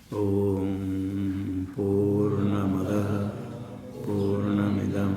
ओम पूर्णमदः पूर्णमिदं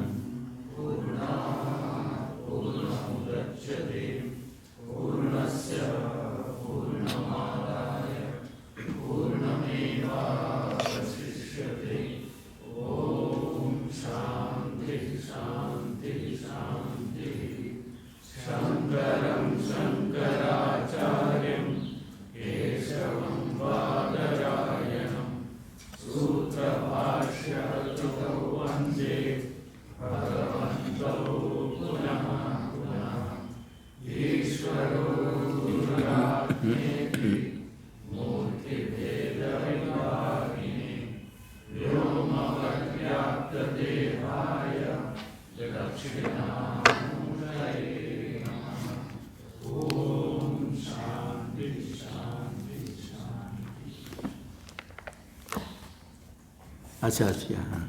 अच्छा अच्छा हाँ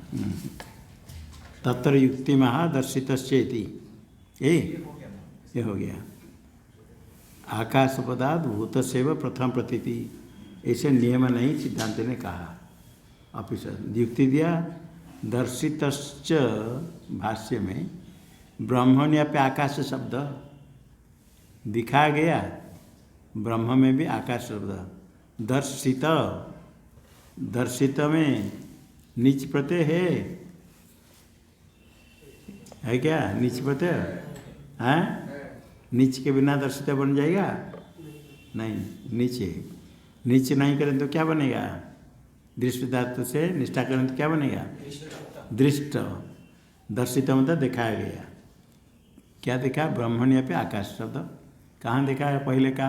तत्र युक्ति महादर्शित ये हो गया आकाशपदाद भूत सेव प्रथम प्रतीति ऐसे नियम नहीं सिद्धांत ने कहा ऑफिस युक्ति दिया दर्शितश्च भाष्य में ब्रह्मण्य पे आकाश शब्द दिखाया गया ब्रह्म में भी आकाश शब्द दर्शित दर्शित में नीच प्रत्यय है क्या नीच प्रत्यय है नीच के बिना दर्शित बन जाएगा नहीं नीचे नीचे नहीं करें तो क्या बनेगा दृष्ट धातु से निष्ठा करें तो क्या बनेगा दृष्ट दर्शित मतलब दिखाया गया क्या देखा ब्रह्मण्य पे आकाश शब्द कहाँ देखा है पहले का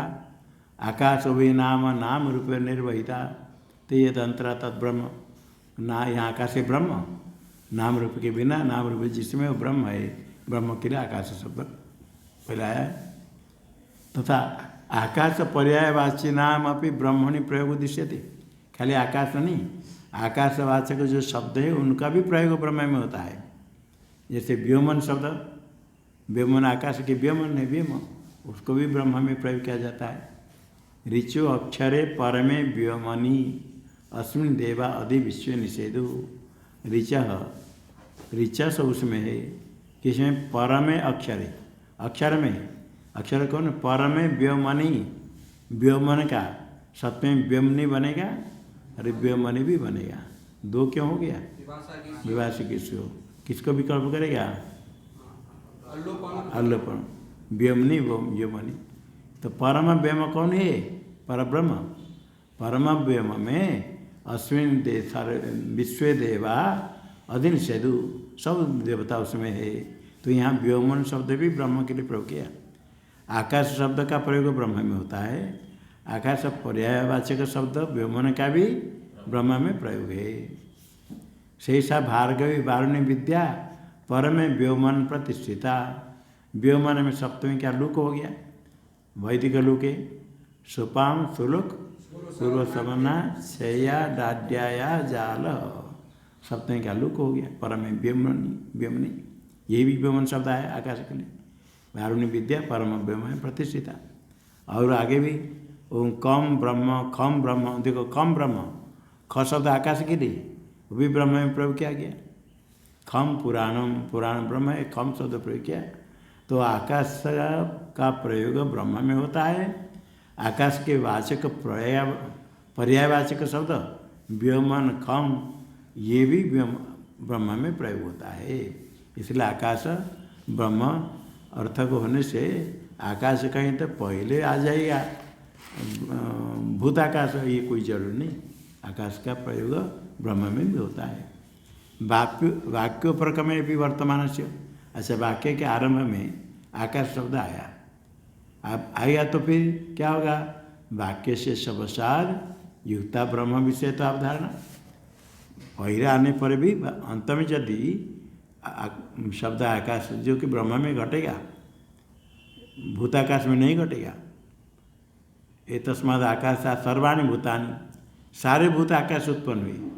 आकाश भी नाम नाम रूप निर्वहिता तो ये तंत्रा तत् ब्रह्म ना यहाँ आकाश है ब्रह्म नाम रूप के बिना नाम रूप जिसमें वो ब्रह्म है ब्रह्म के लिए आकाश शब्द पहले आया तथा आकाश पर्यायवाची नाम अभी ब्रह्मणि प्रयोग दृश्यते खाली आकाश नहीं आकाशवाचक जो शब्द है उनका भी प्रयोग ब्रह्म में होता है जैसे व्योमन शब्द व्योमन आकाश के व्योमन है व्योम उसको भी ब्रह्म में प्रयोग किया जाता है ऋचो अक्षरे परमे व्योमनी अस्मिन् देवा अधि विश्व निषेधु ऋच सब उसमें है किसमें परमे अक्षरे अक्षर में अक्षर कौन परमे व्योमनी व्योमन का सत्य में व्योमनी बनेगा अरे व्योमनी भी बनेगा दो क्यों हो गया विभाषी किसको विकल्प करेगा अल्लोपन व्योमनी व्योमनी तो परम व्योम कौन है परब्रह्म परम व्योम में अश्विन दे सारे विश्व देवा अधीन सेदु सब देवता उसमें है तो यहाँ व्योमन शब्द भी ब्रह्म के लिए प्रयोग किया आकाश शब्द का प्रयोग ब्रह्म में होता है आकाश पर्यायवाचक शब्द व्योमन का भी ब्रह्म में प्रयोग है शेषा भार्गवी वारुणी विद्या परम व्योमन प्रतिष्ठिता व्योमन में सप्तमी क्या लुक हो गया वैदिक लुक है सुपाम सुलुक पूर्व समना शया डाड्याया जाल सप्तमी का लुक हो गया परम व्योमनी ये भी व्योमन शब्द है आकाश के लिए वारुणी विद्या परम व्योम में प्रतिष्ठिता और आगे भी ओम कम ब्रह्म खम ब्रह्म देखो कम ब्रह्म ख शब्द आकाश के लिए वो भी ब्रह्म में प्रयोग किया गया खम पुराण ब्रह्म है खम शब्द प्रयोग किया तो आकाश का प्रयोग ब्रह्म में होता है आकाश के वाचक पर्यायवाचक शब्द व्योमन खम ये भी ब्रह्म में प्रयोग होता है इसलिए आकाश ब्रह्म अर्थ को होने से आकाश कहीं तो पहले आ जाएगा भूताकाश ये कोई जरूर नहीं आकाश का प्रयोग ब्रह्म में भी होता है वाक्योपरक्रमे भी वर्तमान से अच्छा वाक्य के आरंभ में आकाश शब्द आया अब आएगा तो फिर क्या होगा वाक्य से सबसार युक्ता ब्रह्म विषय तो अवधारणा पहले आने पर भी अंत में यदि शब्द आकाश जो कि ब्रह्म में घटेगा भूताकाश में नहीं घटेगा ये तस्माद आकाश सर्वाणी भूतानि सारे भूत आकाश उत्पन्न हुए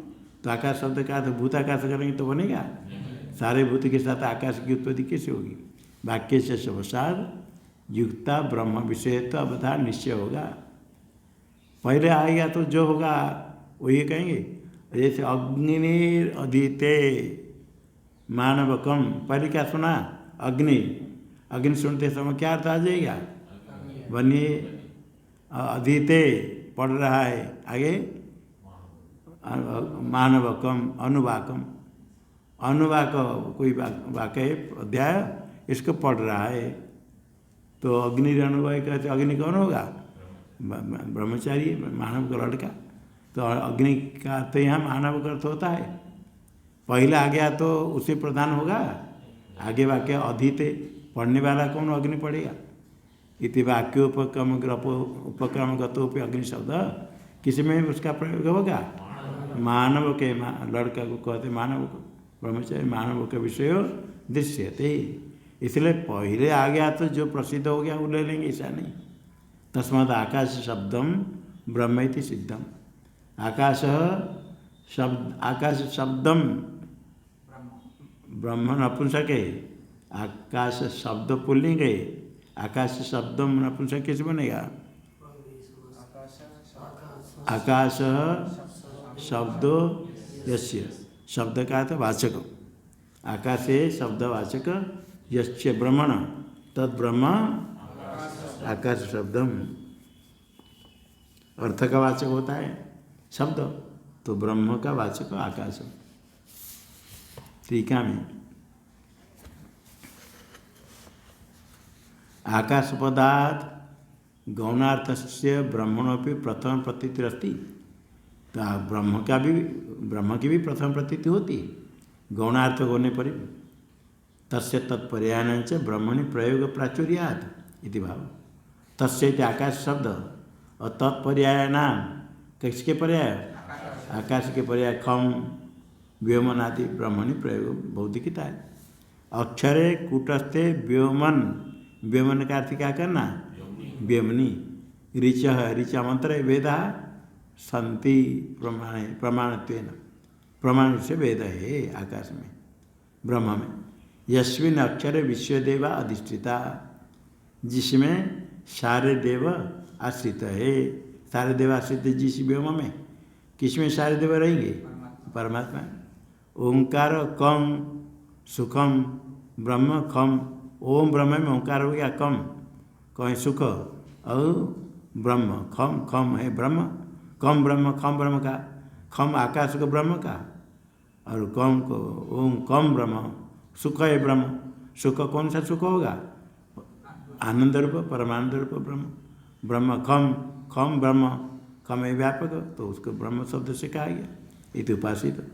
तो आकाश शब्द का तो भूताकाश करेंगे तो बनेगा सारे भूत के साथ आकाश की उत्पत्ति कैसे होगी वाक्य से सबसार युक्ता ब्रह्म विषय तो अवधार निश्चय होगा पहले आएगा तो जो होगा वो ये कहेंगे जैसे अग्निर्अधीते मानवकम, पहले क्या सुना अग्नि, अग्नि सुनते समय क्या अर्थ आ जाएगा, बनिए अधीते पढ़ रहा है, आगे मानवकम अनुवाकम, अनुवाक कोई वाक्य अध्याय इसको पढ़ रहा है, तो अग्नि अनुवाय कहते अग्नि कौन होगा, ब्रह्मचारी मानव का लड़का, तो अग्नि का अर्थ यहाँ मानव का अर्थ होता है। पहले आ गया तो उसे प्रधान होगा, आगे वाक्य अधीते पढ़ने वाला कौन अग्नि पढ़ेगा। इति वाक्योपक्रम उपक्रमगतोपि अग्नि शब्द किसी में उसका प्रयोग होगा, मानव के लड़का को कहते मानव को, ब्रह्मचारी मानव के विषय दृश्यते, इसलिए पहले आ गया तो जो प्रसिद्ध हो गया वो ले लेंगे, ऐसा नहीं। तस्मात् आकाश शब्दम ब्रह्म इति सिद्धम, आकाश शब्द, आकाश शब्दम ब्रह्म नपुंसक है, आकाश शब्द पुल्लिंग है, आकाश शब्दम नपुंसक कैसे बनेगा, आकाश शब्दो यस्य, शब्द का था वाचक, आकाशे शब्दवाचक यस्य ब्रह्मण तद ब्रह्म आकाश शब्दम, अर्थ का वाचक होता है शब्द, तो ब्रह्म का वाचक आकाश। टीका में आकाश पदार्थ गौणार्थ से ब्रह्मणोपि प्रथम प्रतीति अस्ति, तो ब्रह्म की भी प्रथम प्रतीति होती है गौणार्थ होने पर भी, तस्य तत्पर्यायन च ब्रह्मणि प्रयोग प्राचुर्यात् इति भाव, तस्य इति आकाश शब्द और तत्पर्याय नाम किसके पर्याय, आकाश के पर्याय खम व्योमन आदि ब्रह्मणि प्रयोग बौद्धिकता है। अक्षरे कूटस्थे व्योमन, व्योमन का अर्थ क्या करना, व्योमनी, ऋच ऋचा मंत्र वेदा संति प्रमाण प्रमाणत्वेन, प्रमाण से वेद है आकाश में ब्रह्म में। यस्मिन् अक्षरे विश्वदेवा अधिष्ठिता, जिसमें सारे देव आश्रित है, सारे देव आश्रित जिस व्योम में, किसमें सारे देव रहेंगे, परमात्मा। ओंकार कम सुखम ब्रह्म खम, ओम ब्रह्म में ओंकार हो गया कम, कहीं सुख, और ब्रह्म खम, खम है ब्रह्म, कम ब्रह्म, खम ब्रह्म का, खम आकाश को ब्रह्म का, और कम को ओम कम ब्रह्म, सुख है ब्रह्म, सुख कौन सा सुख होगा, आनंद रूप परमानंद रूप ब्रह्म, ब्रह्म खम, खम ब्रह्म, खम है व्यापक, तो उसको ब्रह्म शब्द से कहा गया, इति उपासित।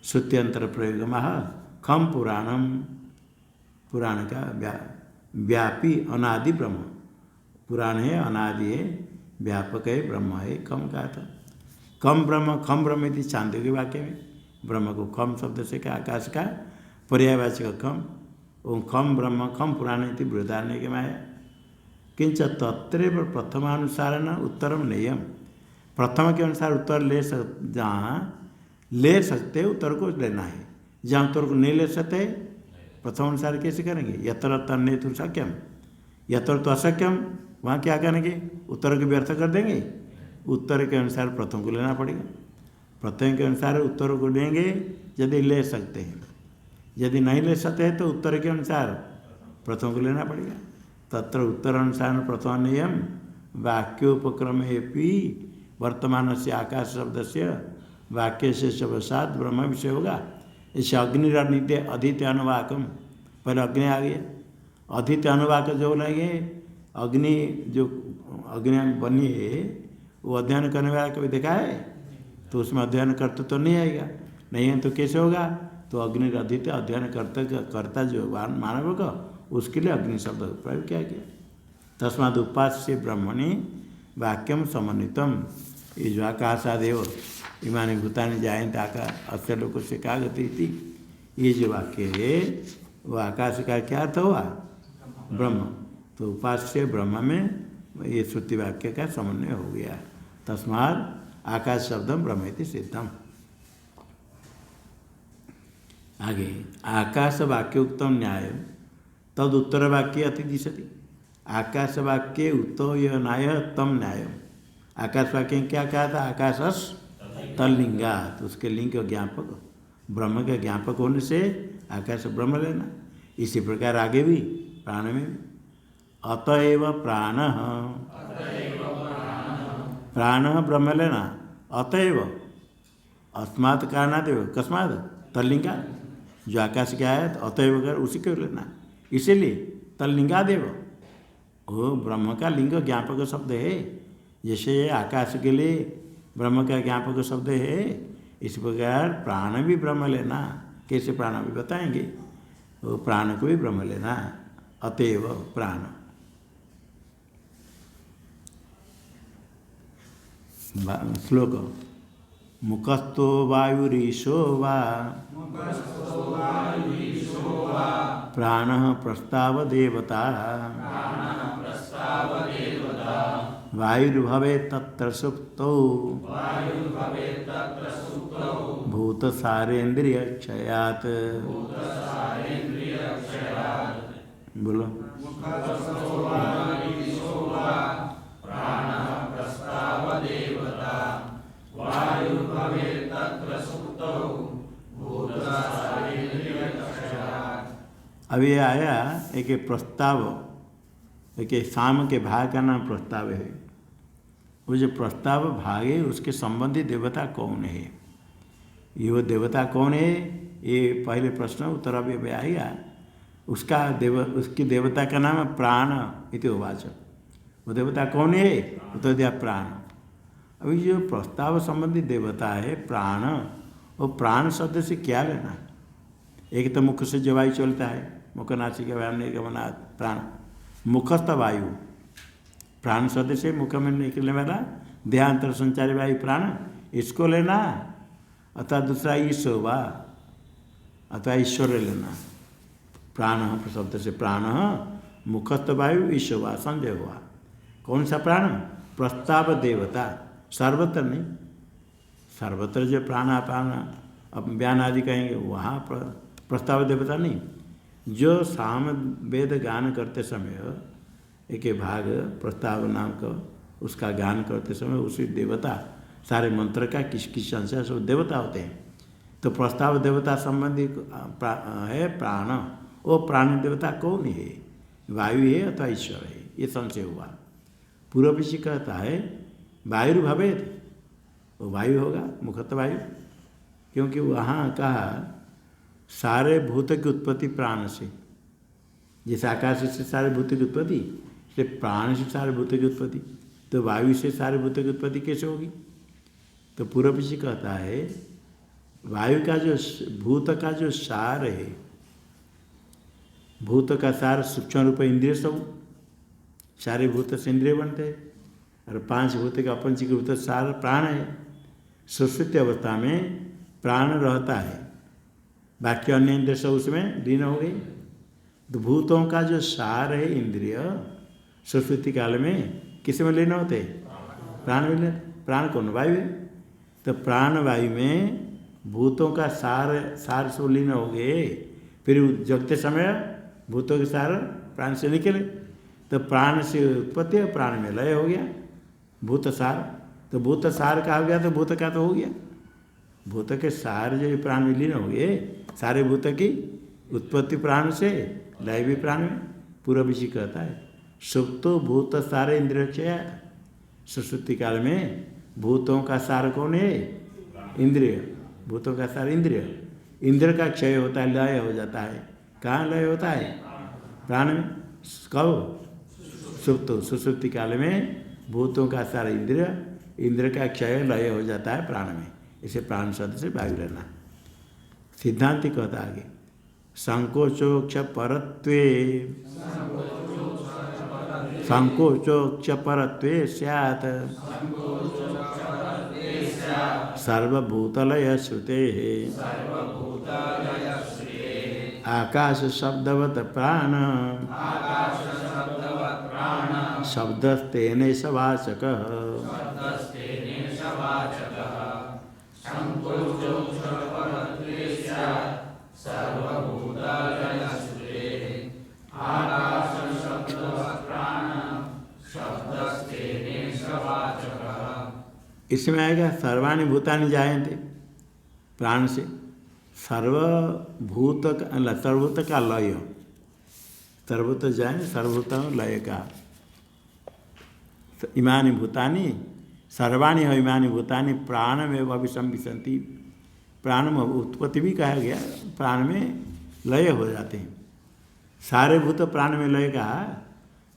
श्रुत्यंतर प्रयोग महा खम पुराणम, पुराण का व्यापी अनादि ब्रह्म, पुराण है अनादि है व्यापक है ब्रह्म है, खम कहा था। कम ब्रह्म, खम ब्रह्म इति चांदोग्य वाक्य में ब्रह्म को खम शब्द से कहा, आकाश का पर्यायवाचक खम, ओम खम ब्रह्म खम पुराण इति बृहदारण्य के माया। किंच तत्रैव प्रथमानुसारेण उत्तरम नेयम, प्रथम के अनुसार उत्तर ले जहाँ ले सकते उत्तर को लेना है, जहाँ उत्तर को नहीं ले सकते प्रथम अनुसार कैसे करेंगे, यत्र तन्ने तो शक्यम, यत्र तो अशक्यम, वहाँ क्या करेंगे, उत्तर को व्यर्थ कर देंगे, उत्तर के अनुसार प्रथम को लेना पड़ेगा, प्रथम के अनुसार उत्तर को लेंगे यदि ले सकते हैं, यदि नहीं ले सकते हैं तो उत्तर के अनुसार प्रथम को लेना पड़ेगा। तत्र उत्तर अनुसार प्रथम नियम वाक्योपक्रमेपि वर्तमान से आकाश शब्द से वाक्य से शब्दसात ब्रह्म विषय होगा। इसे अग्निर्नित्य अधीत्य अनुवाकम, पहले अग्नि आ गया, अधीत्य अनुवाक जो लगे, अग्नि जो अग्नि बनी है वो अध्ययन करने वाला कभी देखा है, तो उसमें अध्ययन करते तो नहीं आएगा, नहीं है तो कैसे होगा, तो अग्नि अधीत्य अध्ययन करता जो मानव का, उसके लिए अग्नि शब्द प्रयोग किया गया। तस्माद उपास्य ब्रह्मणि वाक्यम समन्वितम, ये जो आकाशादेव इमानी भूतानि जायन्ते आकाश अस्य लोक से का गति थी, ये जो वाक्य है वो आकाश का क्या अर्थ हुआ, ब्रह्म, तो उपास्य ब्रह्म में ये श्रुति वाक्य का समन्वय हो गया। तस्मात् आकाश शब्दम ब्रह्म इति सिद्धम। आगे आकाश वाक्योक्तम न्याय तद उत्तर वाक्य अतिदिशति, आकाश वाक्य उत्तो यह न्याय तम न्याय, आकाश वाक्य क्या कहा था, आकाशस तल्लिंगा, तो उसके लिंग का ज्ञापक ब्रह्म के ज्ञापक होने से आकाश ब्रह्म लेना। इसी प्रकार आगे भी प्राण में भी अतएव प्राण, प्राण ब्रह्म लेना। अतएव अस्मात् कारणादेव, कस्मात् तल्लिंगा, जो आकाश क्या है अतएव कर उसी को लेना। इसीलिए तल्लिंगादेव वो ब्रह्म का लिंग ज्ञापक शब्द है। जैसे आकाश के लिए ब्रह्म का ज्ञापक शब्द है, इस प्रकार प्राण भी ब्रह्म लेना। कैसे प्राण भी बताएंगे, वो प्राण को भी ब्रह्म लेना। अतएव प्राण। श्लोक मुखस्थो वायुरीशो वा प्राणः प्रस्ताव देवता वायुर्भवे तत्र सुप्तौ भूतसारेन्द्रियक्षयात्। बोलो अभी आया एक प्रस्ताव, एक शाम के भाग का नाम प्रस्ताव है। वो जो प्रस्ताव भाग है उसके संबंधी देवता कौन है, ये वो देवता कौन है, ये पहले प्रश्न उत्तर अभी आएगा। उसकी देवता का नाम है प्राण इति उवाच। वो देवता कौन है, उत्तर दिया प्राण। अभी जो प्रस्ताव संबंधी देवता है प्राण, वो प्राण शब्द से क्या लेना। एक तो मुख से जो वायु चलता है, मुख नासिका वायु निर्गमनात् प्राण, मुखस्थ वायु प्राण शब्द से मुख में निकलने वाला देहांतर संचारी वायु प्राण, इसको लेना। अथवा दूसरा ईश्वर वा अथवा ईश्वर लेना। प्राण शब्द से प्राण मुखस्थ वायु ईश्वर वा संजय हुआ। कौन सा प्राण, प्रस्ताव देवता, सर्वत्र नहीं। सर्वत्र जो प्राणापान अब बयान आदि कहेंगे वहाँ प्रस्ताव देवता नहीं। जो साम वेद गान करते समय एक भाग प्रस्ताव नाम का उसका गान करते समय उसी देवता सारे मंत्र का किस किस संशय सब देवता होते हैं। तो प्रस्ताव देवता संबंधी है प्राण। वो प्राण देवता कौन है, वायु है अथवा ईश्वर है, ये संशय हुआ। पूर्व ऋषि कहता है वायुर्भवेत्, वो वायु होगा, मुखत वायु, क्योंकि वहाँ कहा सारे भूत की उत्पत्ति प्राण से। जैसे आकाश से सारे भूत की उत्पत्ति, इसलिए प्राण से सारे भूत की उत्पत्ति, तो वायु से सारे भूत की उत्पत्ति कैसे होगी। तो पूर्व ऋषि कहता है वायु का जो भूत का जो सार है, भूत का सार सूक्ष्म रूप इंद्रिय सब, सारे भूत से इंद्रिय बनते हैं, और 5 भूत का अपंचीकृत सार प्राण है। सुश्रुति अवस्था में प्राण रहता है, बाकी अन्य इंद्रिय सब उसमें लीन हो गई। तो भूतों का जो सार है इंद्रिय, सुश्रुति काल में किस में लीन होते, प्राण में लीन। प्राण कौन, वायु है। तो प्राण वायु में भूतों का सार से लीन हो गए। फिर जगते समय भूतों के सार प्राण से निकले, तो प्राण से उत्पत्ति और प्राण में लय हो गया भूत सार। तो भूत सार का हो गया तो भूत का तो हो गया। भूत के सार जो प्राण में लीन हो गए, सारे भूत की उत्पत्ति प्राण से, लय भी प्राण में। पूर्व ऋषि कहता है सुप्तो भूत सारे इंद्रिय क्षय। सुसुप्ति काल में भूतों का सार कौन है, इंद्रिय। भूतों का सार इंद्रिय, इंद्र का क्षय होता है, लय हो जाता है। कहाँ लय होता है, प्राण में। कब, सुप्तो, सुसुप्ति काल में भूतों का सारा इंद्रिय, इंद्र का क्षय लय हो जाता है प्राण में। इसे प्राण शब्द से वायु लेना। सिद्धांति कहता आगे संकोचोक्ष परत्वे, संकोचोक्ष परत्वे स्यात् सर्वभूतलय श्रुते आकाश शब्दवत प्राण शब्दस्तेन सवाचकः। इसमें आएगा सर्वाणि भूतानि जायन्ते, प्राण से सर्वभूत सर्वभूत का लय, सर्वभूत जाए सर्वभूत लय का। इमानि भूतानि सर्वाणि है, इमानि भूतानि प्राणमेव अभिसंविशन्ति, प्राण में उत्पत्ति भी कहा गया, प्राण में लय हो जाते हैं। सारे भूत प्राण में लय का,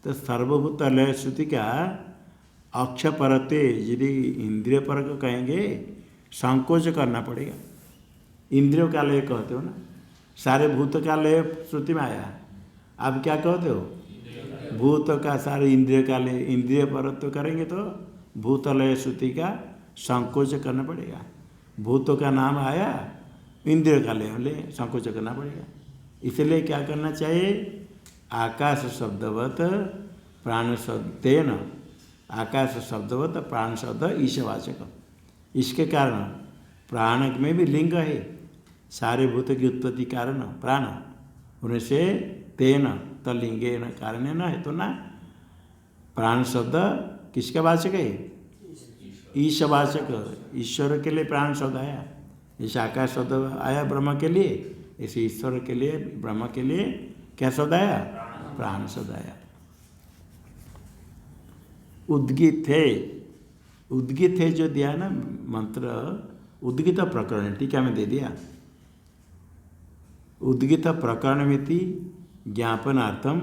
तो सर्वभूत लय श्रुति का अक्ष परते यदि इंद्रिय पर को कहेंगे संकोच करना पड़ेगा। इंद्रियों का लय कहते हो ना, सारे भूत का लय श्रुति में आया, आप क्या कहते हो? भूत का सारे इंद्रिय का लय, इंद्रिय पर तो करेंगे तो भूत लय श्रुति का संकोच करना पड़ेगा। भूतों का नाम आया, इंद्रिय का लय संकोच करना पड़ेगा। इसलिए क्या करना चाहिए? आकाश शब्दवत प्राण शब्द तेन, आकाश शब्दवत प्राण शब्द ईशवाचक, इसके कारण प्राण में भी लिंग है, सारे भूत की उत्पत्ति कारण प्राण होने से तेन तलिंगे न कारण न है, तो ना प्राण शब्द किसका वाचक है? ईशवाचक, ईश्वर के लिए प्राण शब्द आया। जैसे आकाश शब्द आया ब्रह्म के लिए, ऐसे ईश्वर के लिए ब्रह्म के लिए क्या शब्द आया? प्राण शब्द आया। उद्गीत है, उद्गीत है जो दिया ना मंत्र, उद्गीत प्रकरण टीका में दे दिया। उद्गीत प्रकरण में थी ज्ञापनार्थम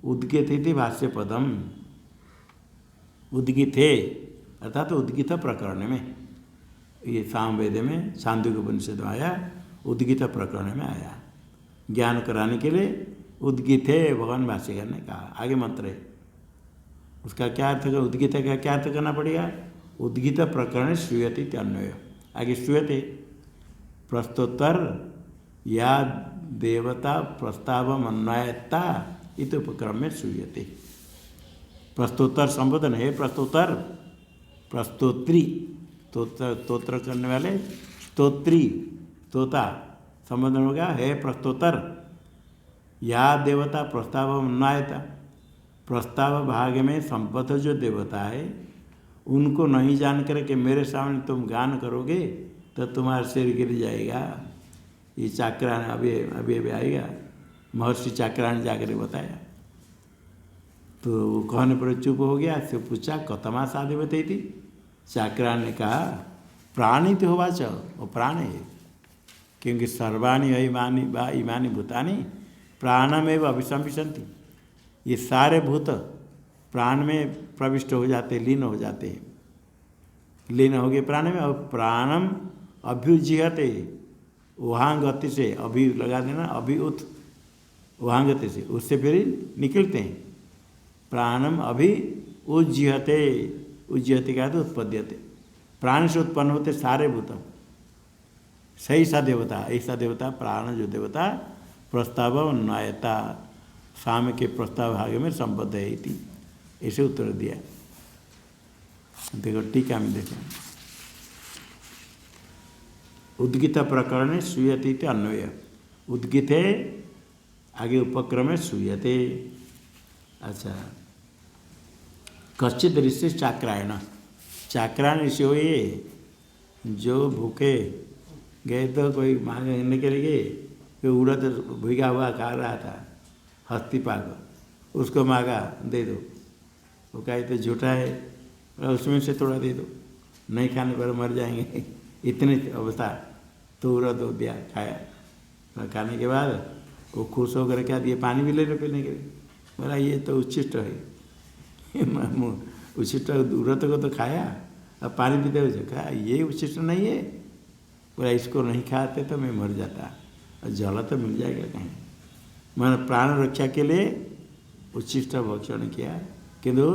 उद्गीत थी भाष्य पदम, उद्गीत है अर्थात तो उद्गीत प्रकरण में, ये सामवेद में छांदोग्य उपनिषद में आया, उद्गीत प्रकरण में आया। ज्ञान कराने के लिए उद्गीत है भगवान भाष्यकार ने कहा। आगे मंत्र है, उसका क्या अर्थ है? उद्गीत का क्या अर्थ करना पड़ेगा? उद्गीत प्रकरण श्रूयते अन्वय, आगे श्रूयते प्रस्तोत्तर या देवता प्रस्ताव अन्वयता इत उपक्रम में श्रूयते। प्रस्तोत्तर संबोधन है, प्रस्तोत्तर प्रस्तोत्री, स्तोत्र करने वाले स्तोत्री, तोता संबोधन हो गया है प्रस्तोत्तर। या देवता प्रस्ताव अन्वयता, प्रस्ताव भाग में संबद्ध जो देवता है उनको नहीं जान कर के मेरे सामने तुम गान करोगे तो तुम्हारा सिर गिर जाएगा। ये चाक्रायण अभी अभी अभी आएगा, महर्षि चाक्रायण जाकर बताया। तो वो कहने पर चुप हो गया। से पूछा कतमा साधे बताई थी? चाक्रायण ने कहा प्राणी तो होवा च, वो प्राण है, क्योंकि सर्वाणी इमानी बा इमानी भूतानी प्राणमेव अभिसंविशन्ति, ये सारे भूत प्राण में प्रविष्ट हो जाते, लीन हो जाते हैं। लीन हो गए प्राण में, और प्राणम अभ्युज्यते, वहाँ गति से अभी लगा देना, अभी उत वहाँ गति से उससे फिर निकलते हैं। प्राणम अभी उज्जयते, उज्जयते का तो उत्पद्यते, प्राण से उत्पन्न होते सारे भूत। सही सा देवता, ऐसा देवता प्राण जो देवता प्रस्ताव अन्वयता, साम के प्रस्ताव भाग में संबद्ध है थी, ऐसे उत्तर दिया। देखो टीका में देखो, उद्गीत प्रकरण श्रूयते अन्वय, उद्गीत है आगे उपक्रम में श्रूयते। अच्छा, कच्चित ऋषि चाक्रायण, चाक्रायण ऋषि हो ये जो भूखे गए तो कोई मांगने के लिए, कोई उड़द भीगा हुआ खा रहा था हस्ती पाक, उसको मांगा दे दो, वो कहे तो झूठा है, उसमें से थोड़ा दे दो, नहीं खाने पर मर जाएंगे, इतनी अवस्था। तो उड़द दिया, खाया, खाने के बाद वो खुश होकर क्या दिए, पानी भी ले लो पीने के लिए। बोला ये तो उच्छिष्ट है, उच्छिष्ट उड़द को तो खाया, अब पानी पीते हुए खाया, ये उच्छिष्ट नहीं है। बोला इसको नहीं खाते तो मैं मर जाता, और जल तो मिल जाएगा कहीं। मैंने प्राण रक्षा के लिए उच्छिष्ट भक्षण किया, किंतु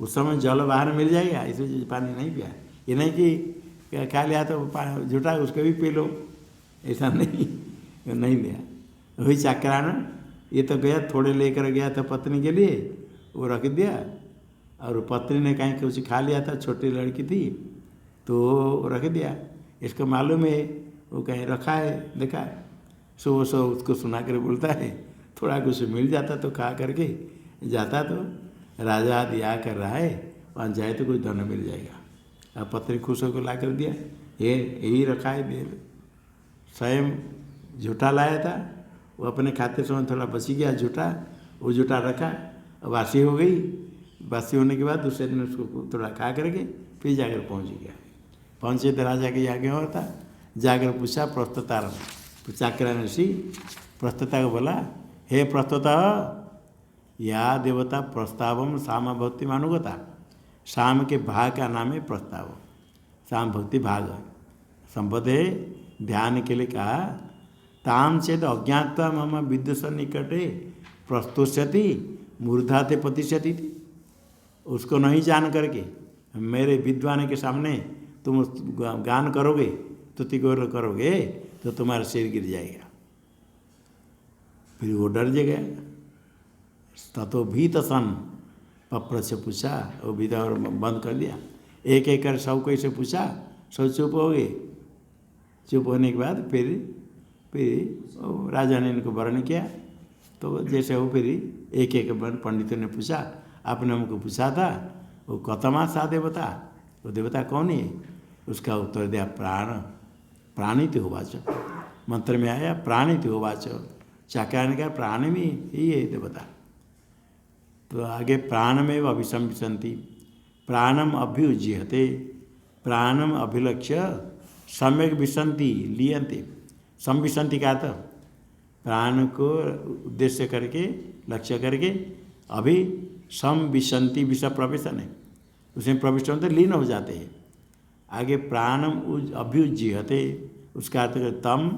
उस समय जल बाहर मिल जाएगा, इसलिए पानी नहीं पिया। ये नहीं कि खा लिया तो झूठा उसको भी पी लो, ऐसा नहीं, नहीं लिया। वही चाक्रायण ये तो गया, थोड़े लेकर गया था पत्नी के लिए, वो रख दिया, और पत्नी ने कहीं कुछ खा लिया था, छोटी लड़की थी तो रख दिया। इसको मालूम है वो कहीं रखा है, देखा है, सुबह सुबह उसको सुना कर बोलता है थोड़ा कुछ मिल जाता तो खा करके जाता, तो राजा दिया कर रहा है, वहाँ जाए तो कुछ धन मिल जाएगा। अब पत्नी खुश होकर ला कर दिया, ये यही रखा है दे दो। स्वयं झूठा लाया था, वो अपने खाते समय थोड़ा बची गया झूठा, वो झूठा रखा, वासी हो गई। वासी होने के बाद दूसरे दिन उसको थोड़ा खा करके फिर जाकर पहुंच गया। पहुँचे तो राजा के आगे और था, जाकर पूछा प्रस्तुतार, चाकरा ऋषि प्रस्तुता को बोला, हे प्रस्तुता, या देवता प्रस्तावम साम भक्ति मानुगता। शाम के भाग का नाम है प्रस्ताव, शाम भक्ति भाग संपद है। ध्यान के लिए कहा, ताम चेत अज्ञात्वा मम विद्युष निकटे प्रस्तुष्यति मूर्धाते पतिष्यति थी। उसको नहीं जान करके मेरे विद्वान के सामने तुम गान करोगे, स्तुति करोगे तो तुम्हारा सिर गिर जाएगा। फिर वो डर गया। ततो भीत सन पप्र से पूछा, वो विदा और बंद कर दिया। एक एक कर सब कोई से पूछा, सब चुप हो गए। चुप होने के बाद फिर राजा ने इनको वर्ण किया। तो जैसे वो फिर एक एक पंडितों ने पूछा, आपने हमको पूछा था वो कतमा सा देवता, वो देवता कौन है? उसका उत्तर दिया प्राण, प्राणित होवाच। मंत्र में आया प्राणित होवाच। चाक्रायण का प्राण में ही है देवता। तो आगे प्राणमेव अभिसंविशन्ति, प्राणम अभ्युज्यते, प्राणम अभिलक्ष्य सम्यक विशन्ति लियन्ते। संविशन्ति का था प्राण को उद्देश्य करके, लक्ष्य करके, अभी संविशन्ति विषय प्रवेशन है, उसमें प्रविष्ट होते लीन हो जाते हैं। आगे प्राणम अभ्युज्यते, उसका अर्थ तम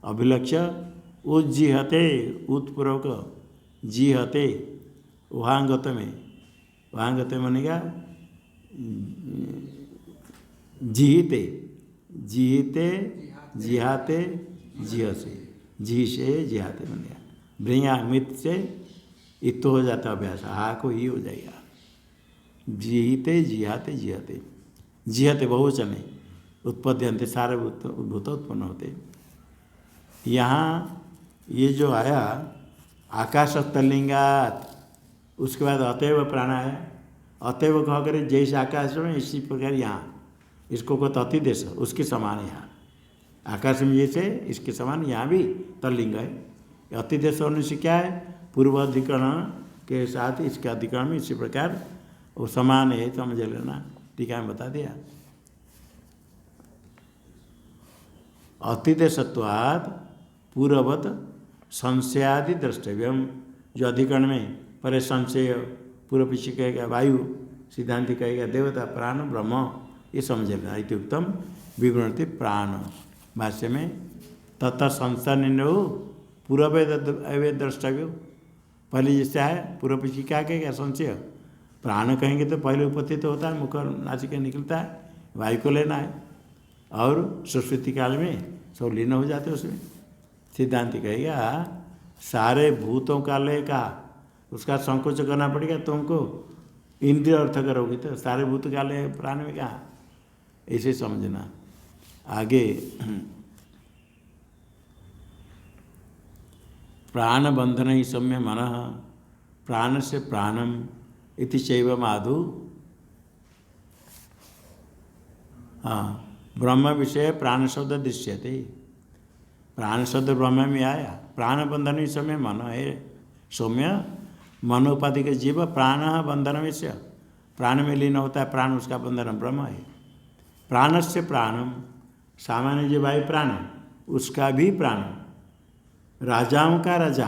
अभिलक्ष्य उज्जिहते, उत्पूर्वक जिहते, वहांगत में बनेगा जिहिते, जिहिते जिहाते जिहसे, जी से जिहाते बनेगा। भ्रिया मित से इत हो जाता अभ्यास, हा को ही हो जाएगा। जिहिते जिहाते जिहते, जिहते बहुवचन है, उत्पद्यन्ते सारे उद्भूत उत्पन्न होते। यहाँ ये जो आया आकाश तलिंगात, उसके बाद अतएव प्राण आया। अतएव कह कर जैसे आकाश में इसी प्रकार यहाँ इसको कहते अतिदेश, उसके समान है। यहाँ आकाश में जैसे इसके समान यहाँ भी तलिंग है। अतिदेश होने से क्या है? पूर्व अधिकरण के साथ इसके अधिकरण में इसी प्रकार वो समान है, समझ लेना। टीका में बता दिया। अतिदेशत्वात् पूर्ववत संशयादि द्रष्टव्यम। जो अधिकरण में परे संशय, पूर्व पीछे कहेगा वायु, सिद्धांति कहेगा देवता, प्राण ब्रह्म, ये समझ लेना। इत्युक्तम विवृणति प्राण। भाष्य में तथा संसार निर्णय पूर्व अवैध द्रष्टव्य। पहले जैसे आया पूर्व पीछे क्या कहेगा? संशय। प्राण कहेंगे तो पहले उपस्थित होता है, मुख नासिका निकलता है, वायु को लेना है। और सुश्रुति काल में सब लीन हो जाते उसमें। सिद्धांति कहेगा सारे भूतों का लय का उसका संकोच करना पड़ेगा तुमको, इंद्रिय अर्थ करोगे तो सारे भूत का लय प्राण में कहाँ, ऐसे समझना। आगे प्राण बंधन ही सम्य मन, प्राण से प्राणम इति चैव माधु। हाँ, ब्रह्म विषय प्राण शब्द दृश्यते। प्राण शब्द ब्रह्म में आया। प्राण बंधन ही समय मन है सौम्य। मन उपाधि के जीव प्राण बंधन विषय, प्राण में लीन होता है, प्राण उसका बंधन ब्रह्म है। प्राण से प्राणम, सामान्य जो वायु प्राण उसका भी प्राण। राजाओं का राजा,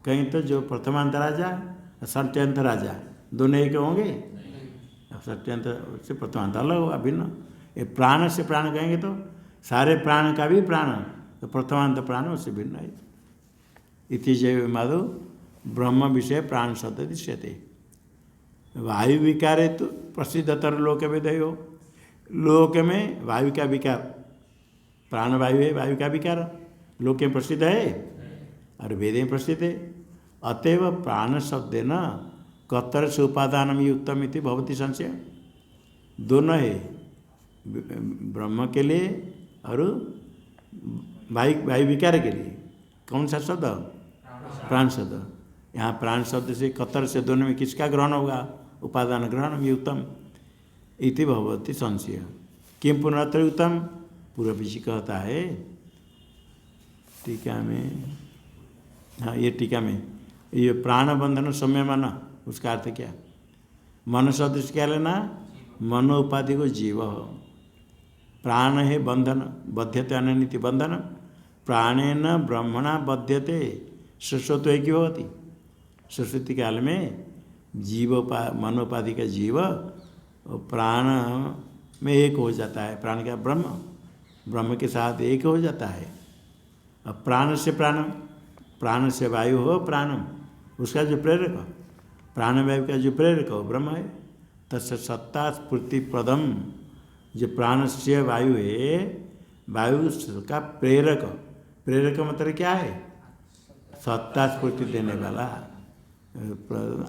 कहीं तो जो प्रथमांत राजा, षष्ट्यंत राजा, दोनों एक होंगे? षष्ट्यंत से प्रथमांत अलग होगा, भिन्न। ये प्राण से प्राण कहेंगे तो सारे प्राण का भी प्राण, तो प्रथमांत प्राण उससे भिन्न है। इति जैव माधव ब्रह्म विषय प्राण शब्द दृश्यते। वायु विकार है तो प्रसिद्धतर लोक वेदय हो। लोक में वायु का विकार, प्राण वायु है, वायु का विकार लोक में प्रसिद्ध है और वेद में प्रसिद्ध है। अतएव प्राण शब्द न कतर से उपादान युक्तम इति भवति संशय। दोनों है, ब्रह्म के लिए और वायु विकार के लिए। कौन सा शब्द? प्राण शब्द। यहाँ प्राण शब्द से कतर से दोनों में किसका ग्रहण होगा? उपादान ग्रहण युक्तम। इति भवति संशय। किम पुनरत्र उत्तम, पूर्वपक्षी कहता है टीका में, हाँ ये टीका में, ये प्राण बंधन सौम्य मन, उसका अर्थ क्या? मन सदृश क्या लेना? मनो उपाधि को जीव, प्राण है बंधन, बध्यते अनिति बंधन, प्राणेन ब्रह्मणा बध्यते सुश्रुत एक होती। सुश्रुति काल में जीव मनोपाधि का जीव प्राण में एक हो जाता है, प्राण का ब्रह्म, ब्रह्म के साथ एक हो जाता है। अब प्राण से प्राणम, प्राण से वायु हो प्राणम, उसका जो प्रेरक, प्राण वायु का जो प्रेरक हो ब्रह्म है। तस्य सत्ता स्फूर्ति प्रदम, जो प्राण से वायु है, वायु का प्रेरक, प्रेरक मतलब क्या है? सत्ता स्फूर्ति देने वाला,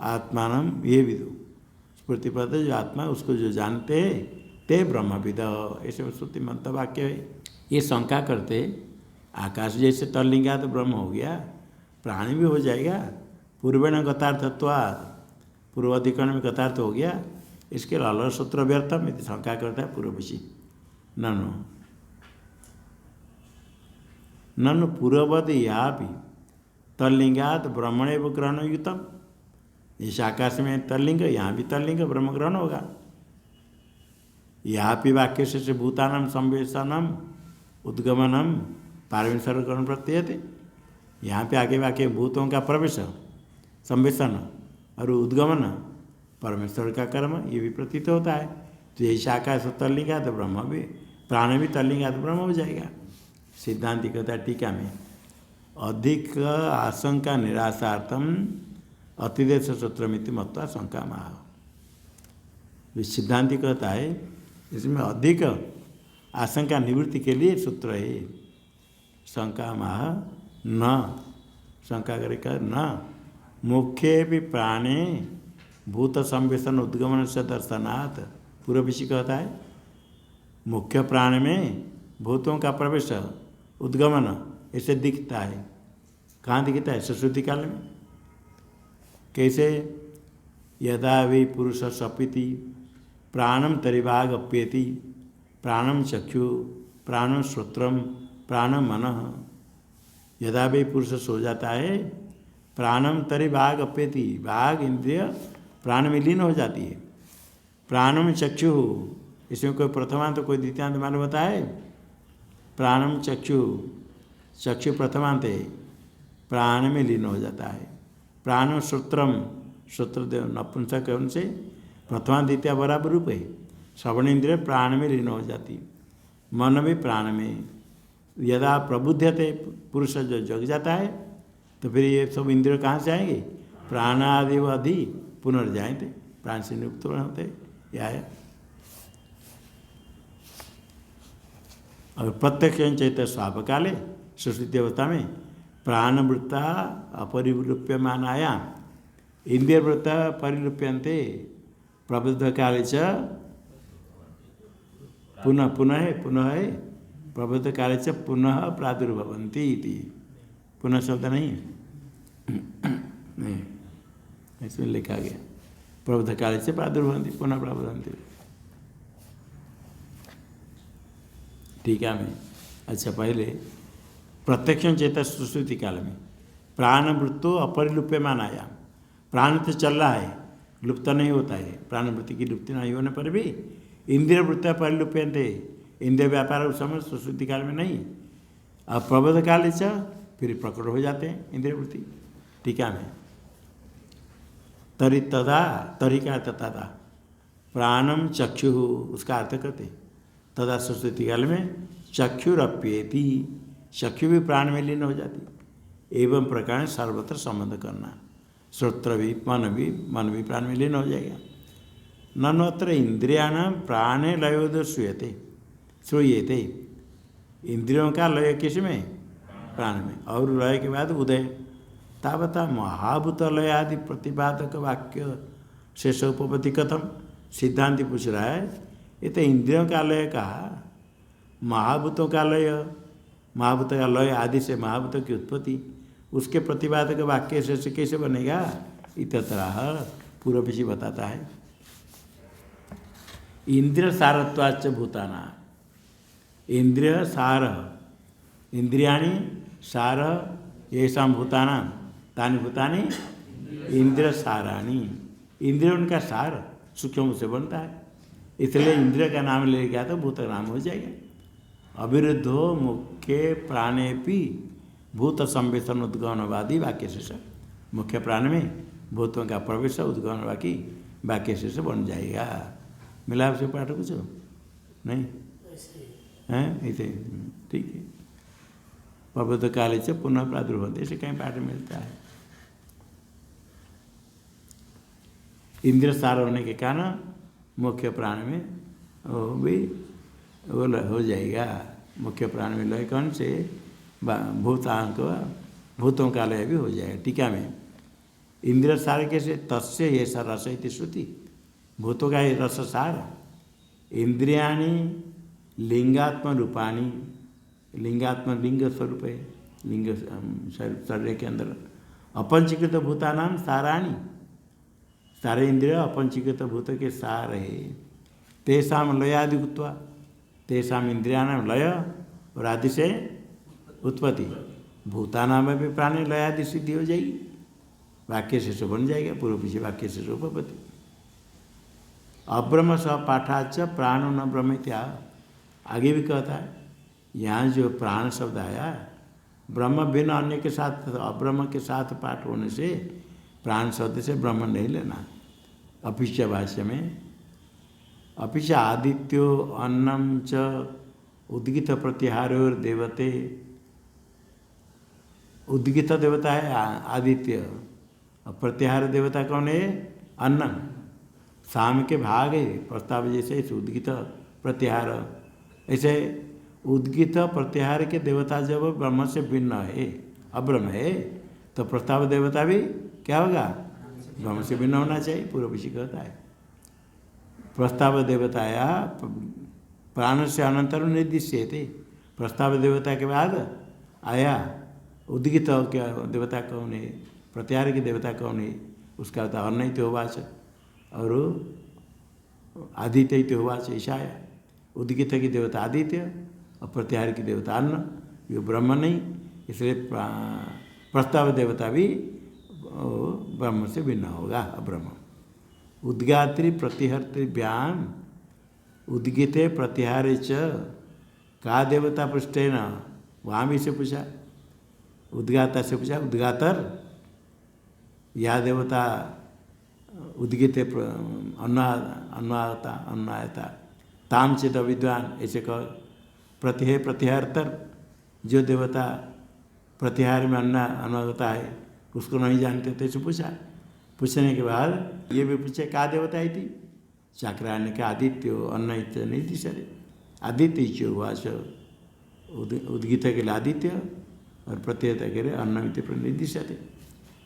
आत्मान ये विदु, स्फूर्ति प्रद जो आत्मा, उसको जो जानते हैं ते ब्रह्मविद, ऐसे श्रुति मंत्र वाक्य है। ये शंका करते आकाश जैसे तल्लिंगा तो ब्रह्म हो गया, प्राणी भी हो जाएगा, पूर्वेण गतार्थत्वात्, पूर्व अधिकरण में गतार्थ हो गया, इसके अलग सूत्र व्यर्थम इति शंका करता है पूर्वपक्षी। ननु ननु पूर्ववद या भी तल्लिंगात ब्रह्मण एवं ग्रहण युतम, इस आकाश में तल्लिंग, यहाँ भी तल्लिंग ब्रह्म ग्रहण होगा। यहाँ भी वाक्य से भूतानाम संवेशनम उद्गमनम पारमेश्वर ग्रहण प्रत्यय, यहाँ पे आगे वाक्य भूतों का प्रवेश संवेशन और उद्गमन परमेश्वर का कर्म, ये भी प्रतीत होता है। तो यही आकाश तल्लिंगा तो ब्रह्म भी, प्राण भी तल्लिंगा तो ब्रह्म हो जाएगा। सिद्धांति कहता है टीका में, अधिक आशंका निराशार्थम अतिदेश सूत्रमिति मत्वा शंका माह। सिद्धांति कहता है इसमें अधिक आशंका निवृत्ति के लिए सूत्र है, शंका माह न, शंका करेगा न, मुख्य भी प्राणे भूत संवेशन उद्गमन से दर्शनात्, पूर्वपक्षी कहता है मुख्य प्राण में भूतों का प्रवेश उद्गमन ऐसे दिखता है। कहाँ दिखता है? सुश्रुति काल में। कैसे? यदा वे पुरुष सपिति प्राणम तरिवाग अप्येति, प्राणम चक्षु प्राणम श्रोत्रम प्राणम मनः, यदा वे पुरुष सो जाता है, प्राणम तरि बाघ अप्येति, बाघ इंद्रिय प्राण में लीन हो जाती है। प्राणम चक्षु, इसमें कोई प्रथमांत कोई द्वितीयांत मालूम होता है? प्राणम चक्षु, चक्षु प्रथमांत है, प्राण में लीन हो जाता है। प्राणम श्रोत्रम, श्रोत्र नपुंसक है, उनसे प्रथमा द्वितीय बराबर रूप है। श्रवण इंद्रिय प्राण में लीन हो जाती, मन भी प्राण में। यदा प्रबुद्धते, पुरुष जो जग जाता है तो फिर ये सब इंद्रिय कहाँ से आएंगे? प्राणादि अधि पुनर्जाएंगे, प्राण से नियुक्त होते। यह है। और प्रत्यक्ष चैत्य स्वाप काले, सुश्रुति अवस्था में प्राणवृत्ता अपरिलुप्यमानायाम इंद्रियवृत्ता परिलुप्यन्ते प्रबुद्ध काले च पुनः पुनः है प्रबुद्ध काले च पुनः प्रादुर्भवन्ति इति। पुनः शब्द नहीं नहीं, इसमें लिखा गया प्रबुद्ध काले से प्रादुर्भवन्ति पुनः प्रादुर्भवन्ति। ठीक है मैं, अच्छा पहले प्रत्यक्ष चेता सुश्रुति काल में प्राणवृत्तो अपरिलुप्यमान आया, प्राण तो चल रहा है, लुप्त नहीं होता है। प्राणवृत्ति की लुप्ति नहीं होने पर भी इंद्रिय वृत्तियाँ परिलुप्यन्ते, इंद्रिय व्यापार उस समय सुश्रुति काल में नहीं। अब प्रबोध काल से फिर प्रकट हो जाते हैं इंद्रिय वृत्ति। टीका में तरी तदा, तरी का तथा प्राणम चक्षु, उसका अर्थ करते तदा सुश्रुति काल में चक्षुरप्येति, चक्षु भी प्राण में लीन हो जाती। एवं प्रकार सर्वत्र संबंध करना, श्रोत्र भी मन भी प्राण में लीन हो जाएगा। नन्वत्र इंद्रियाणां प्राणे लयोद श्रूयते, इंद्रियों का लय किस में? प्राण में। और लय के बाद उदय। तावता महाभूत लय आदि प्रतिपादक वाक्य शेष उपपत्ति कथम, सिद्धांति पूछ रहा है ये तो इंद्रियों का लय कहा, महाभूतों का लय, महाभूत का लय आदि से महाभूत की उत्पत्ति, उसके प्रतिपादक वाक्य से कैसे बनेगा? इततराह पूर्वपक्षी बताता है। इंद्रिय सारत्वाच भूताना, इंद्रिय सार, इंद्रियाणि सार येषां भूतानां तानि भूतानि इंद्रिय साराणि। इंद्रिय उनका सार सूक्ष्म से बनता है, इसलिए इंद्रिय का नाम ले गया तो भूत का नाम हो जाएगा। अविरुद्धो मुख्य प्राणेपि भूत संवेशन उद्गमनवादी वाक्य से मुख्य प्राण में भूतों का प्रवेश उद्गमनवादी वाक्य से बन जाएगा। मिला आपसे पाठ कुछ नहीं है? ऐसे ठीक है। प्रबुद्ध काले से पुनः प्रादुर्भवते, ऐसे कहीं पाठ मिलता है। इंद्रिय सार होने के कारण मुख्य प्राण में वो भी वो हो जाएगा। मुख्य प्राण में लय कौन से भूतांक, भूतों का लय भी हो जाएगा। टीका में इंद्रिय सार कैसे? तस्य ये सा रस इति श्रुति, भूतों का ये रस सार। इंद्रियाणि लिंगात्म रूपाणी, लिंगात्म लिंग स्वरूप है, लिंग शरीर के अंदर। अपंचीकृत भूतानाम साराणी, सारे इंद्रिय अपंचीकृत भूत के सार है। तेषाम लयादित्वा, तेषाम इंद्रियाणाम लय और आदि से उत्पत्ति। भूतानाम में भी प्राणी लयादि सिद्धि हो जाएगी, वाक्य से बन जाएगा। पूर्व पीछे वाक्य से उपपत्ति। अब्रह्म स पाठाच प्राणो न ब्रह्म इत्या, आगे भी कहता है। यहाँ जो प्राण शब्द आया, ब्रह्म भिन्न अन्य के साथ, अब्रह्म के साथ पाठ होने से प्राण शब्द से ब्रह्म नहीं लेना। अपिच भाष्य में अपिच आदित्यो अन्नम च उद्गित प्रत्याहारोर देवते, उद्गित देवता है आदित्य, प्रत्याहार देवता कौन है? अन्न। शाम के भाग है प्रस्ताव जैसे उद्गित प्रत्याहार, ऐसे उद्गित प्रत्याहार के देवता जब ब्रह्म से भिन्न है, अब्रह्म है, तो प्रस्ताव देवता भी क्या होगा? ब्रह्म से भिन्न होना चाहिए। पूर्व पीछे कहता है प्रस्ताव देवताया प्राण से अनंतर निर्दिश्य थे। प्रस्ताव देवता के बाद आया उद्गित क्या देवता कौन है, प्रत्याहार की देवता कौन है, उसका होता अनैत होवाच और आदित्य होवाच, ऐसा आया। उद्गित की देवता आदित्य और प्रत्याहार की देवता अन्न, ये ब्रह्म नहीं, इसलिए प्रस्ताव देवता भी ब्रह्म से भिन्न होगा ब्रह्म। उद्गात्री प्रतिहर्तृभ्याम उद्गिते प्रत्याहारे च का देवता पृष्ठेन, वहाँ भी से पूछा, उद्गाता से पूछा, उद्गातर या देवता उद्गिते अन्वायता अन्वायता ताम चेत विद्वान, ऐसे कह प्रतिहारतर, जो देवता प्रतिहार में अन्ना होता है उसको नहीं जानते थे, ऐसे पूछा। पूछने के बाद ये भी पूछे का देवता है थी, चाक्रायण के आदित्य अन्न इत्य नहीं थी सर, आदित्य उवाच, उद्गीत के लिए आदित्य और प्रत्ययता के लिए अन्न इत्य निर्दिश्यते।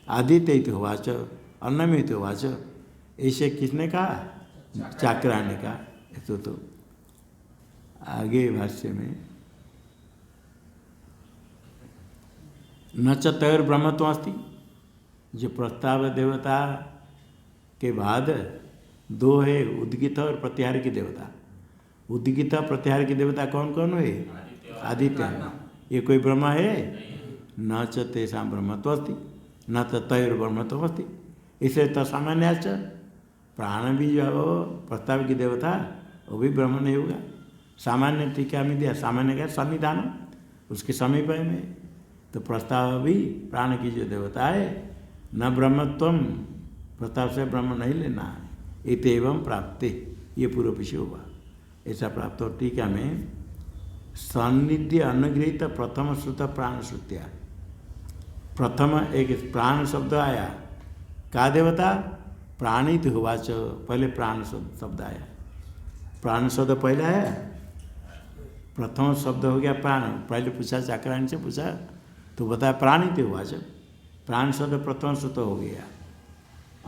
आदित्य इत्य उवाच अन्नम इत्य उवाच, ऐसे किसने कहा? चाक्रायण ने कहा। तो आगे भाष्य में न च तैर ब्रह्मत्व अस्ति, जो प्रस्ताव देवता के बाद दो है, उद्गित और प्रत्याहार की देवता। उद्गित प्रत्याहार की देवता कौन कौन है? आदित्य। ये कोई ब्रह्म है? न च तेषां ब्रह्मत्व अस्ति न तो तैर ब्रह्मत्व अस्ति, इसलिए तो सामान्याच प्राण भी जो प्रस्ताव की देवता वो भी ब्रह्म नहीं होगा। सामान्य टीका में दिया, सामान्य का सन्निधान उसके समीप में, तो प्रस्ताव भी प्राण की जो देवता है न ब्रह्मत्वम, प्रस्ताव से ब्रह्म नहीं लेना है। इतएवं प्राप्ते, ये पूर्व पीछे हुआ, ऐसा प्राप्त हो। टीका में सान्निध्य अनुगृहित प्रथम श्रुत प्राण श्रुत्या, प्रथम एक प्राण शब्द आया, का देवता? प्राणित हुआच, पहले प्राण शब्द आया, प्राण शब्द पहले आया, प्रथम शब्द हो गया प्राण। पहले पूछा चाक्रायण से पूछा तो बताया प्राणित हुआच, प्राण शब्द प्रथम श्रुत हो गया,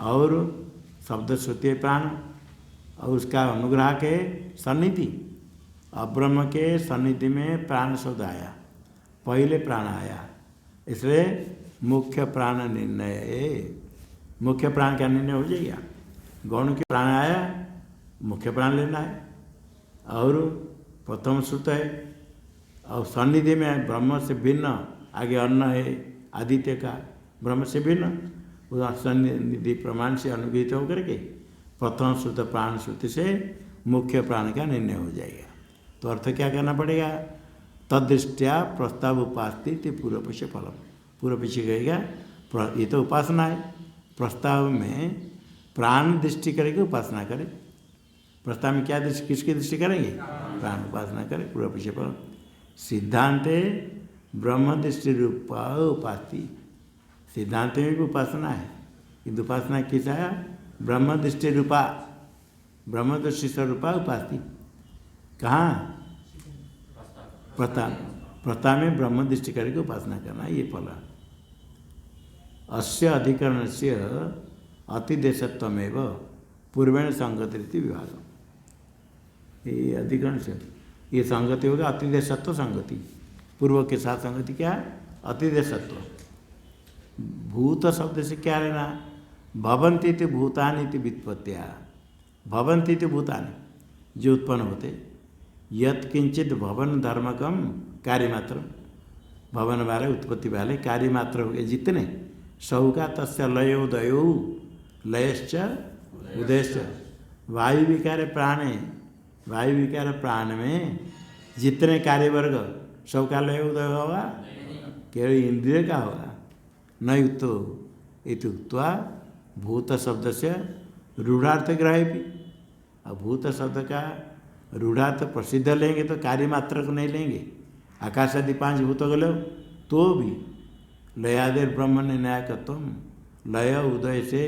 और शब्द श्रुति प्राण और उसका अनुग्रह के सन्निधि, अब्रह्म के सन्निधि में प्राण शब्द आया, पहले प्राण आया, इसलिए मुख्य प्राण निर्णय, मुख्य प्राण का निर्णय हो जाएगा। गौण के प्राण आया, मुख्य प्राण लेना है। और प्रथम श्रुत है, और सन्निधि में ब्रह्म से भिन्न आगे अन्न है आदित्य का, ब्रह्म से भिन्न उस सन्निधि प्रमाण से अनुगृहित होकर के प्रथम श्रुत प्राण श्रुति से मुख्य प्राण का निर्णय हो जाएगा। तो अर्थ क्या करना पड़ेगा? तदृष्टिया प्रस्ताव उपास्ति पूर्व पक्ष फलम। पूर्व पक्ष कहेगा ये तो उपासना है, प्रस्ताव में प्राण दृष्टि करके उपासना करें। प्रस्ताव में क्या दृष्टि, किसकी दृष्टि करेंगे? प्राण उपासना करें, पूर्व पक्ष फलम। सिद्धांते ब्रह्म दृष्टि रूपा उपास्ति, सिद्धांत में भी उपासना है, किंतु उपासना किस है? ब्रह्म दृष्टि रूपा, ब्रह्म दृष्टि स्वरूपा उपास्ति। कहाँ? प्रस्ताव में ब्रह्म दृष्टि करके उपासना करना, ये फल। अस्य अधिकरण से अतिदेशत्वमेव पूर्वेण संगति विभाग। ये अधिकरण से ये संगति होगा, अतिदेशत्व संगति, पूर्व के साथ संगति क्या है? अतिदेशत्व। भूत शब्द से क्या लेना? भवन्ति इति भूतानि इति व्युत्पत्त्या, भवन्ति इति भूतानि जो उत्पन्न होते, यत् किंचित भवन धर्मकम कार्य मात्र, भवन वाले उत्पत्ति वाले कार्य मात्र हो गए जितने, सौका तस्य लयोदयो लयश्च उदयश्च। वायु विकार प्राणे, वायु विकार प्राण में जितने कार्य वर्ग सबका लय उदय होगा, केवल इंद्रिय का होगा। न युक्तो इति उक्त्वा भूत शब्द से रूढ़ार्थ ग्रह भी, अब भूत शब्द का रूढ़ार्थ प्रसिद्ध लेंगे तो कार्य मात्र को नहीं लेंगे। आकाश आदि 5 भूत को लो तो भी लयादेर ब्रह्म निर्णायकत्व, लय उदय से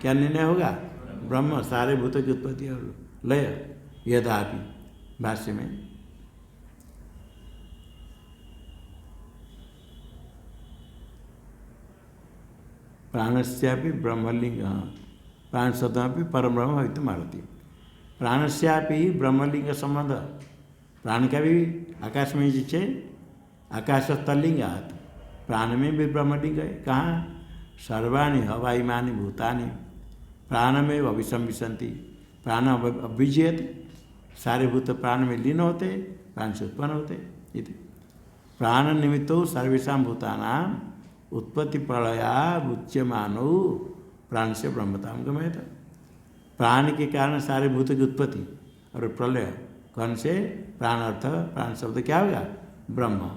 क्या निर्णय होगा? ब्रह्म सारे भूतों की उत्पत्ति और लय। यदापि भाष्य में प्राणस्यापि ब्रह्मलिंग, प्राण शब्दमपि परम ब्रह्म भवितुम अर्हति। प्राणस्यापि ब्रह्मलिंग संबंध, प्राण का भी आकाश में जिसे आकाश तलिंगात, प्राण में भी ब्रह्मलिंग है। कहाँ? सर्वाणि हवाईमानि भूतानि प्राण में अभिसंविशन्ति, प्राण अभिजयते, सारे भूत प्राण में लीन होते, प्राण से उत्पन्न होते। इति प्राण निमित्तो सर्वेषां भूतानां उत्पत्ति प्रलया उच्यमानो प्राण से ब्रह्मताम गमयत। प्राण के कारण सारे भूत की उत्पत्ति और प्रलय, कौन से? प्राण अर्थ, प्राण शब्द क्या होगा? ब्रह्म।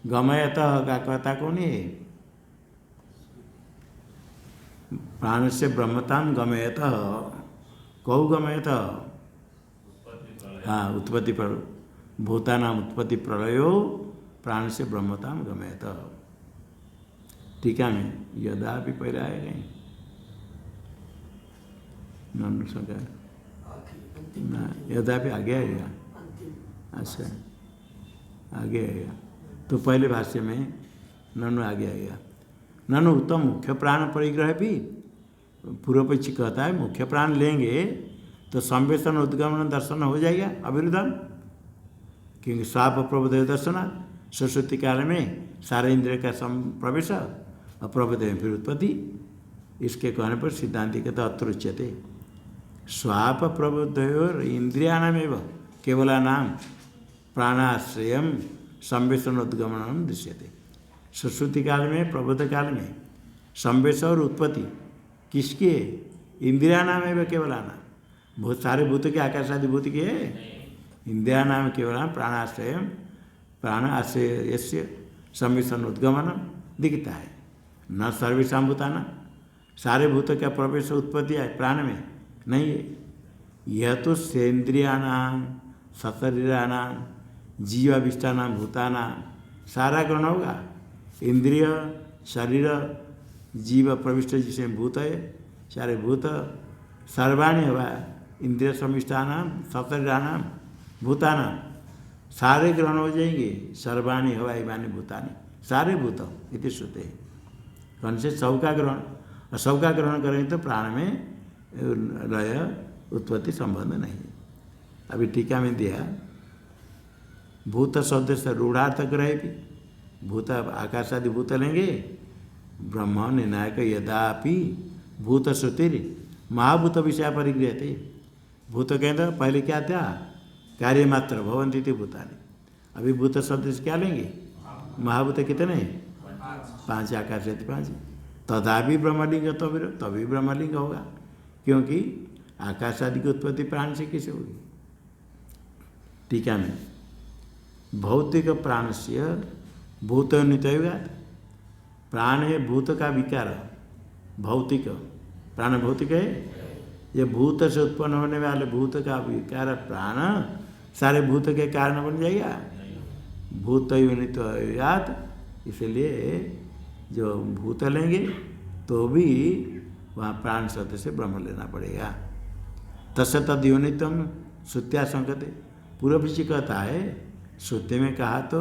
गमयत का कहता कौन है? प्राण से ब्रह्मताम गमयत, कौ गमयत? हाँ, उत्पत्ति पर भूतानाम उत्पत्ति प्रलयो प्राण से ब्रह्मताम गमयत। टीका में यदा भी पहले आएगा ना, यदा भी आगे आएगा। अच्छा, आगे आएगा तो पहले भाष्य में ननु आगे आएगा। ननु उत्तम मुख्य प्राण परिग्रह भी, पूर्व पक्षी कहता है मुख्य प्राण लेंगे तो संवेशन उद्गमन दर्शन हो जाएगा अविरुद्धम, क्योंकि स्वाप प्रबोधय दर्शनात् सरस्वती काल में सारे इंद्रिय का प्रवेश और प्रबोधय में फिर उत्पत्ति। इसके कहने पर सिद्धांति कहते अत्र उच्यते स्वाप प्रबोधयोर इंद्रियाणामेव केवलानाम प्राणाश्रय संवेशनोद्गमनम दृश्यते। सरस्वती काल में, प्रबोध काल में संवेश और उत्पत्ति किसकी है? इंद्रियाणामेव केवलानाम, बहुत सारे भूत के, आकाश आदि भूत के है। इंद्रियाणाम केवलानाम प्राणाश्रय, प्राण आश्रय संवेशनोद्गमनम दिखता है। न सर्वेषां भूतानां, सारे भूतों का प्रवेश उत्पत्ति है प्राण में नहीं है। यह तो सेन्द्रियाणां सशरीराणां जीवाविष्टानां भूतानां सारा ग्रहण होगा। इंद्रिय, शरीर, जीव प्रविष्ट जिसमें भूत है, सारे भूत सर्वाणि हवा इंद्रिय समिष्टानां सशरीराणां भूतानां सारे ग्रहण हो जाएंगे। सर्वाणि हवा इमानि भूतानि, सारे भूत इति श्रुते हैं। कौन से? सबका ग्रहण, और सबका ग्रहण करेंगे तो प्राण में लय उत्पत्ति संबंध नहीं है। अभी टीका में दिया भूत शब्द से रूढ़ार्थ ग्रह भी, भूत आकाश आदि भूत लेंगे। ब्रह्म निर्णायक यदापि भूत श्रुतिर महाभूत विषय परिगृह थे। भूत कहते पहले क्या था? कार्य मात्र भवन्ति इति भूतानि। अभी भूत शब्द से क्या लेंगे? महाभूत कितने हैं? 5 आकाश है 5। तदा भी ब्रह्मलिंग तभी ब्रह्मलिंग होगा, क्योंकि आकाश आदि की उत्पत्ति प्राण से कैसे होगी? टीका में भौतिक प्राण से भूत नित्युगात। प्राण है भूत का विकार, भौतिक प्राण भौतिक है। ये भूत से उत्पन्न होने वाले भूत का विकार प्राण सारे भूत के कारण बन जाएगा? भूत नित्युगात। इसलिए जो भूत लेंगे तो भी वहाँ प्राण शब्द से ब्रह्म लेना पड़ेगा। तस्य तद योनितम श्रुत्या संकते। पूर्व पक्षी कहता है श्रुति में कहा तो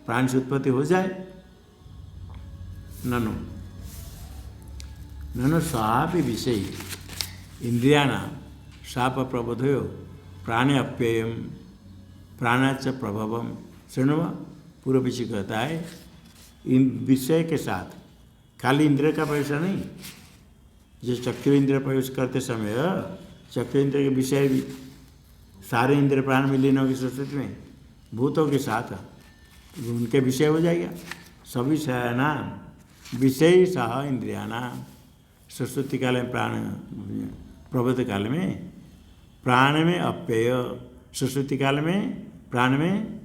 प्राण से उत्पत्ति हो जाए। ननु ननु सापि विषय इंद्रियाणा साप प्रबोधयो प्राणे अप्ययम प्राणाच प्रभवम शृणुव। पूर्व पक्षी कहता है इन विषय के साथ खाली इंद्रिय का प्रवेश नहीं, जो चक्षु इंद्रिय प्रवेश करते समय चक्षु इंद्रिय के विषय भी सारे इंद्रिय प्राण में लीन होगी सुश्रुति में, भूतों के साथ उनके विषय हो जाएगा। सभी नाम विषय सह इंद्रियाणाम। सुश्रुति काल में प्राण, प्रबोध काल में प्राण में अप्यय, सुश्रुति काल में प्राण में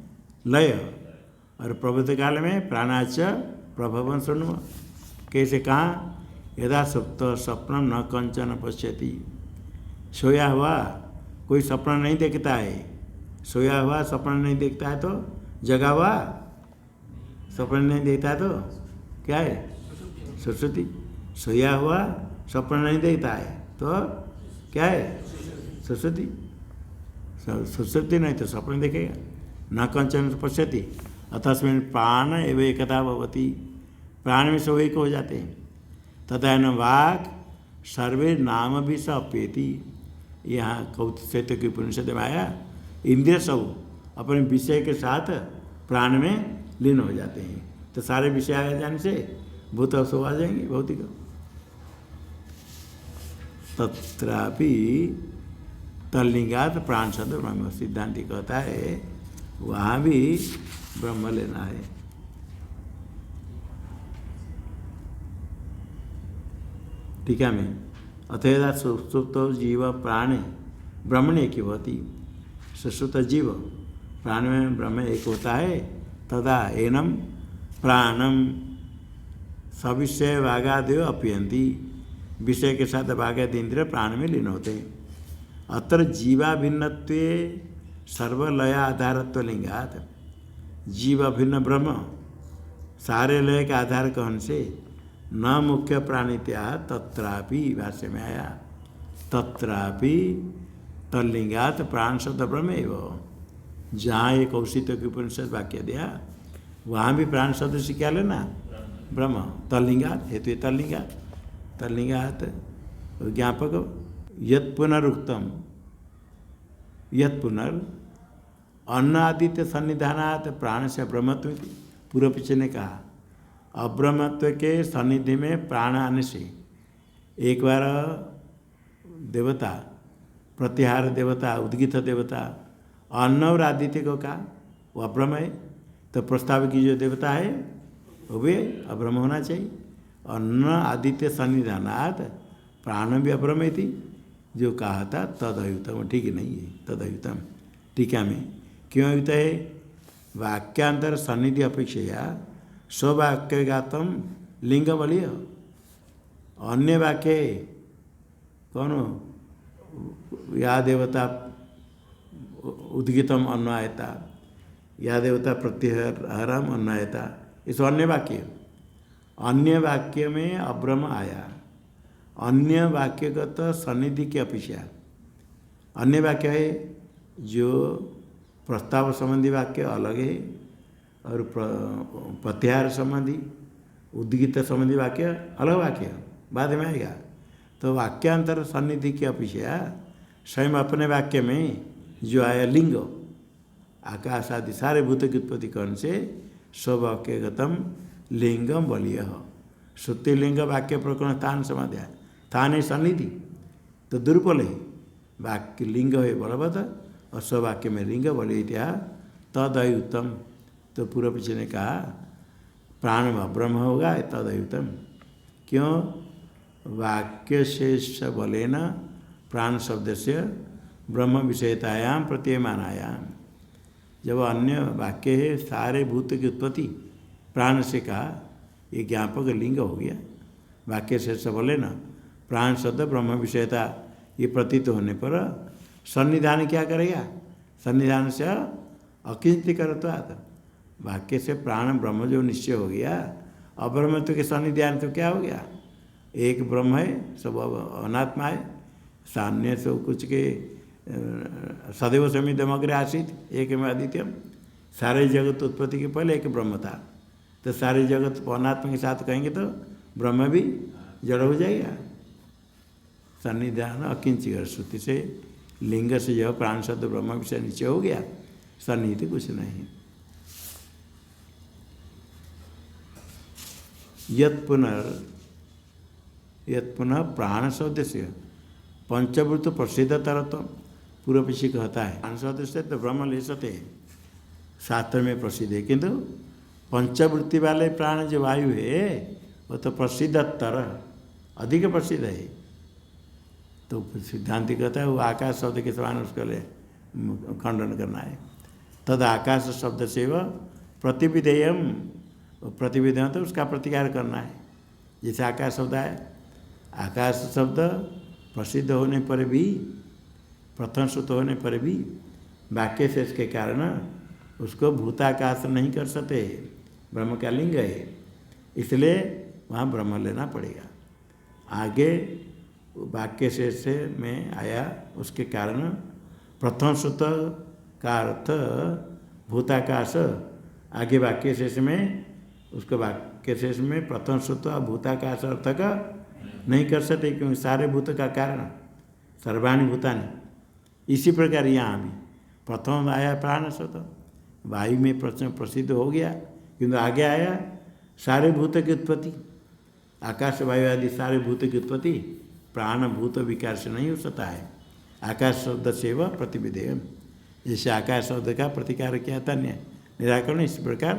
लय और प्रबोध काल में प्राणाच प्रभवन शृणु। कैसे कहाँ? यदा सुप्त स्वप्न न कंचन पश्यति। सोया हुआ कोई सपना नहीं देखता है, सोया हुआ सपना नहीं देखता है तो जगा हुआ सपना नहीं देखता है तो क्या है? सुश्रुति। सोया हुआ सपना नहीं देखता है तो क्या है? सुश्रुति। सुश्रुति नहीं तो सपना देखेगा। न कंचन पश्यति अतस्मिन् प्राण एव एकता भवति। प्राण में सब एक हो जाते हैं। तथा न वाक् सर्वे नाम भी स अप्येति। यहाँ कौतिक की उपनिषद में आया इंद्रिय सब अपने विषय के साथ प्राण में लीन हो जाते हैं, तो सारे विषय आ जाने से भूत सब आ जाएंगे भौतिक। तत्रापि तल्लिंगात प्राण शब्द ब्रह्म। सिद्धांति कहता है वहाँ भी ब्रह्म लेना है। टीका में अथेदा सुसुप्त जीव प्राणे ब्रह्मण एक होती। सुसुप्त जीव प्राण में ब्रह्म एक होता है। तदा एनम प्राणम सविषय वागादेव अपयंती। विषय के साथ वागादि इंद्रिय प्राण में लीन होते हैं। अत्र जीवा भिन्नत्वे सर्वलय आधारत्व लिंगात। जीव भिन्न ब्रह्म सारे लय के आधार कहन से न मुख्य प्राणित्या तत्रापि भाष्य में आया तत्रापि तल्लिंगात प्राण शब्द ब्रह्म एवं। जहाँ एक कौशिक की उपनिषद वाक्य दिया वहाँ भी प्राण शब्द से क्या लेना? ब्रह्म। तल्लिंगात हेतु तल्लिंगात। तल्लिंगात ज्ञापक यत् पुनरुक्तम यत् पुनर् अन्न आदित्य सन्निधानात प्राण से ब्रह्मत्व। पूर्व पीछे ने कहा अब्रह्मत्व के सन्निधि में प्राण आने से एक बार देवता प्रतिहार देवता उद्गीत देवता अन्न और आदित्य को कहा वो अब्रह्म है, तो प्रस्ताव की जो देवता है वो भी अब्रह्म होना चाहिए। अन्न आदित्य सन्निधानात प्राण भी अब्रह्म थी जो कहा था तदयुतम। ठीक नहीं है तदयुतम। टीका में क्यों युक्त है? वाक्यांतर सन्निधि अपेक्षा स्ववाक्यगातम लिंग बलिय। अन्य वाक्य कौन हो? या देवता उद्गीतम अन्नायता, या देवता प्रत्यहरम अन्नायता, इस अन्य वाक्य। अन्य वाक्य में अब्रह्म आया। अन्य वाक्यगत सन्निधि की अपेक्षा अन्य वाक्य है जो प्रस्ताव संबंधी वाक्य अलग है और प्रत्याहार संबंधी उद्गीत संबंधी वाक्य अलग वाक्य बाद में आएगा। तो वाक्यांतर सन्निधि की अपेक्षा स्वयं अपने वाक्य में जो आया लिंग आकाश आदि सारे भूत की उत्पत्ति करने से स्ववाक्यगतम लिंगम बलिय। श्रुति लिंग वाक्य प्रकरण स्थान समाध्याय स्थान है सन्निधि तो दुर्बल है। वाक्य लिंग है बलवत और स्ववाक्य में लिंग बोले इत्या तदयुतम। तो पूर्व पीछे ने कहा प्राण ब्रह्म होगा तदयुतम। क्यों? वाक्य शेष बलेन प्राण शब्द से ब्रह्म विषयतायाम प्रतीयमानायाम। जब अन्य वाक्य है सारे भूत की उत्पत्ति प्राण से कहा, ये ज्ञापक लिंग हो गया। वाक्य शेष बोले न प्राण शब्द ब्रह्म विषयता ये प्रतीत होने पर सन्निधान क्या करेगा? सन्निधान से अकिंचित करत्वात्। वाक्य से प्राण ब्रह्म जो निश्चय हो गया, अब्रह्मत्व के सन्निधान तो क्या हो गया? एक ब्रह्म है, सब अनात्मा है। सान्य से कुछ के सदैव समिधमग्रे आसित एक में आदित्यम। सारे जगत उत्पत्ति के पहले एक ब्रह्म था, तो सारे जगत अनात्मा के साथ कहेंगे तो ब्रह्म भी जड़ हो जाएगा। सन्निधान अकिंचित श्रुति से लिंग से जो प्राण शब्द ब्रह्म विषय नीचे हो गया, सन्निहित कुछ नहीं। यत् पुनः प्राण शब्द से पंचभूत प्रसिद्धतरत्व पूर्व पीछे कहता है। प्राण शब्द से तो ब्रह्म ले सकते हैं, शास्त्र में प्रसिद्ध है, किंतु पंचवृत्ति वाले प्राण जो वायु है वो तो प्रसिद्धतर अधिक प्रसिद्ध है। तो सिद्धांति कहता है वो आकाश शब्द के समान उसके लिए खंडन करना है। तद आकाश शब्द से वह प्रतिविधेयम, प्रतिविधेय तो उसका प्रतिकार करना है। जैसे आकाश शब्द है, आकाश शब्द प्रसिद्ध होने पर भी, प्रथम सूत होने पर भी वाक्य शेष के कारण उसको भूताकाश नहीं कर सकते, ब्रह्म का लिंग है, इसलिए वहाँ ब्रह्म लेना पड़ेगा। आगे वाक्य शेष में आया, उसके कारण प्रथम सूत का अर्थ भूताकाश, आगे वाक्य शेष में उसको वाक्य शेष में प्रथम सूत और भूताकाश अर्थ का नहीं कर सकते, क्योंकि सारे भूत का कारण सर्वाणी भूतानि। इसी प्रकार यहाँ भी प्रथम आया प्राण शब्द, वायु में प्रसिद्ध हो गया, किंतु आगे आया सारे भूत की उत्पत्ति, आकाश वायु आदि सारे भूत की उत्पत्ति प्राण भूत विकार से नहीं हो सकता है। आकाश शब्द से वह प्रतिविधेय, जैसे आकाश शब्द का प्रतिकार किया था निराकरण, इस प्रकार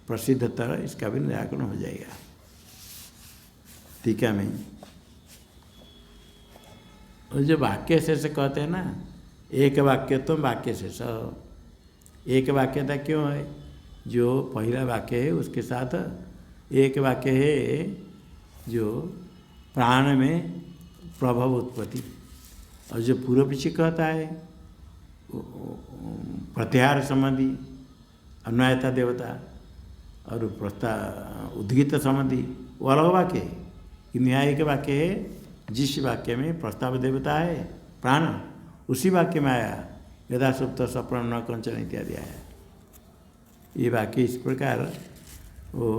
प्रसिद्धतर इसका भी निराकरण हो जाएगा। टीका में और जो वाक्य शेष कहते हैं ना, एक वाक्य तो वाक्य शेष, एक वाक्यता क्यों है? जो पहला वाक्य है उसके साथ एक वाक्य है जो प्राण में प्रभव उत्पत्ति, और जो पूर्व पीछे कहता है प्रत्याहार संबंधी अन्वयता देवता और उद्गीत संबंधी वो अलग वाक्य है। कि न्याय के वाक्य है, जिस वाक्य में प्रस्ताव देवता है प्राण, उसी वाक्य में आया यदा सुप्त सप्रण न कंचन इत्यादि आया। ये वाक्य इस प्रकार वो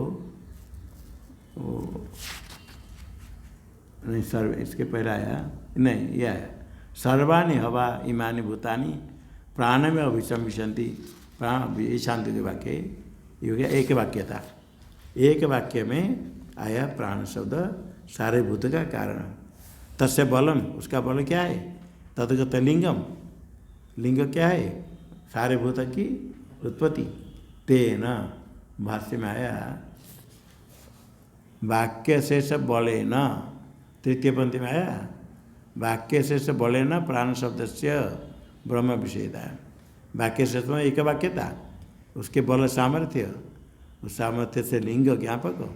नहीं सर्व, इसके पहले आया नहीं, ये आया सर्वाणि हवा इमानि भूतानि प्राण में अभिसंविशन्ति। प्राण ये शांति के वाक्य, ये हो गया एक वाक्य था। एक वाक्य में आया प्राण शब्द सारे भूत का कारण, तस्य बलम, उसका बल क्या है? तदगत लिंगम, लिंग क्या है? सारे भूत की उत्पत्ति। तेन भाष्य में आया वाक्य शेष बले न, तृतीय पंक्ति में आया वाक्य शेष बले न प्राण शब्द से ब्रह्म विषयता। वाक्य शेष में एक वाक्य था, उसके बल सामर्थ्य, उस सामर्थ्य से लिंग ज्ञापक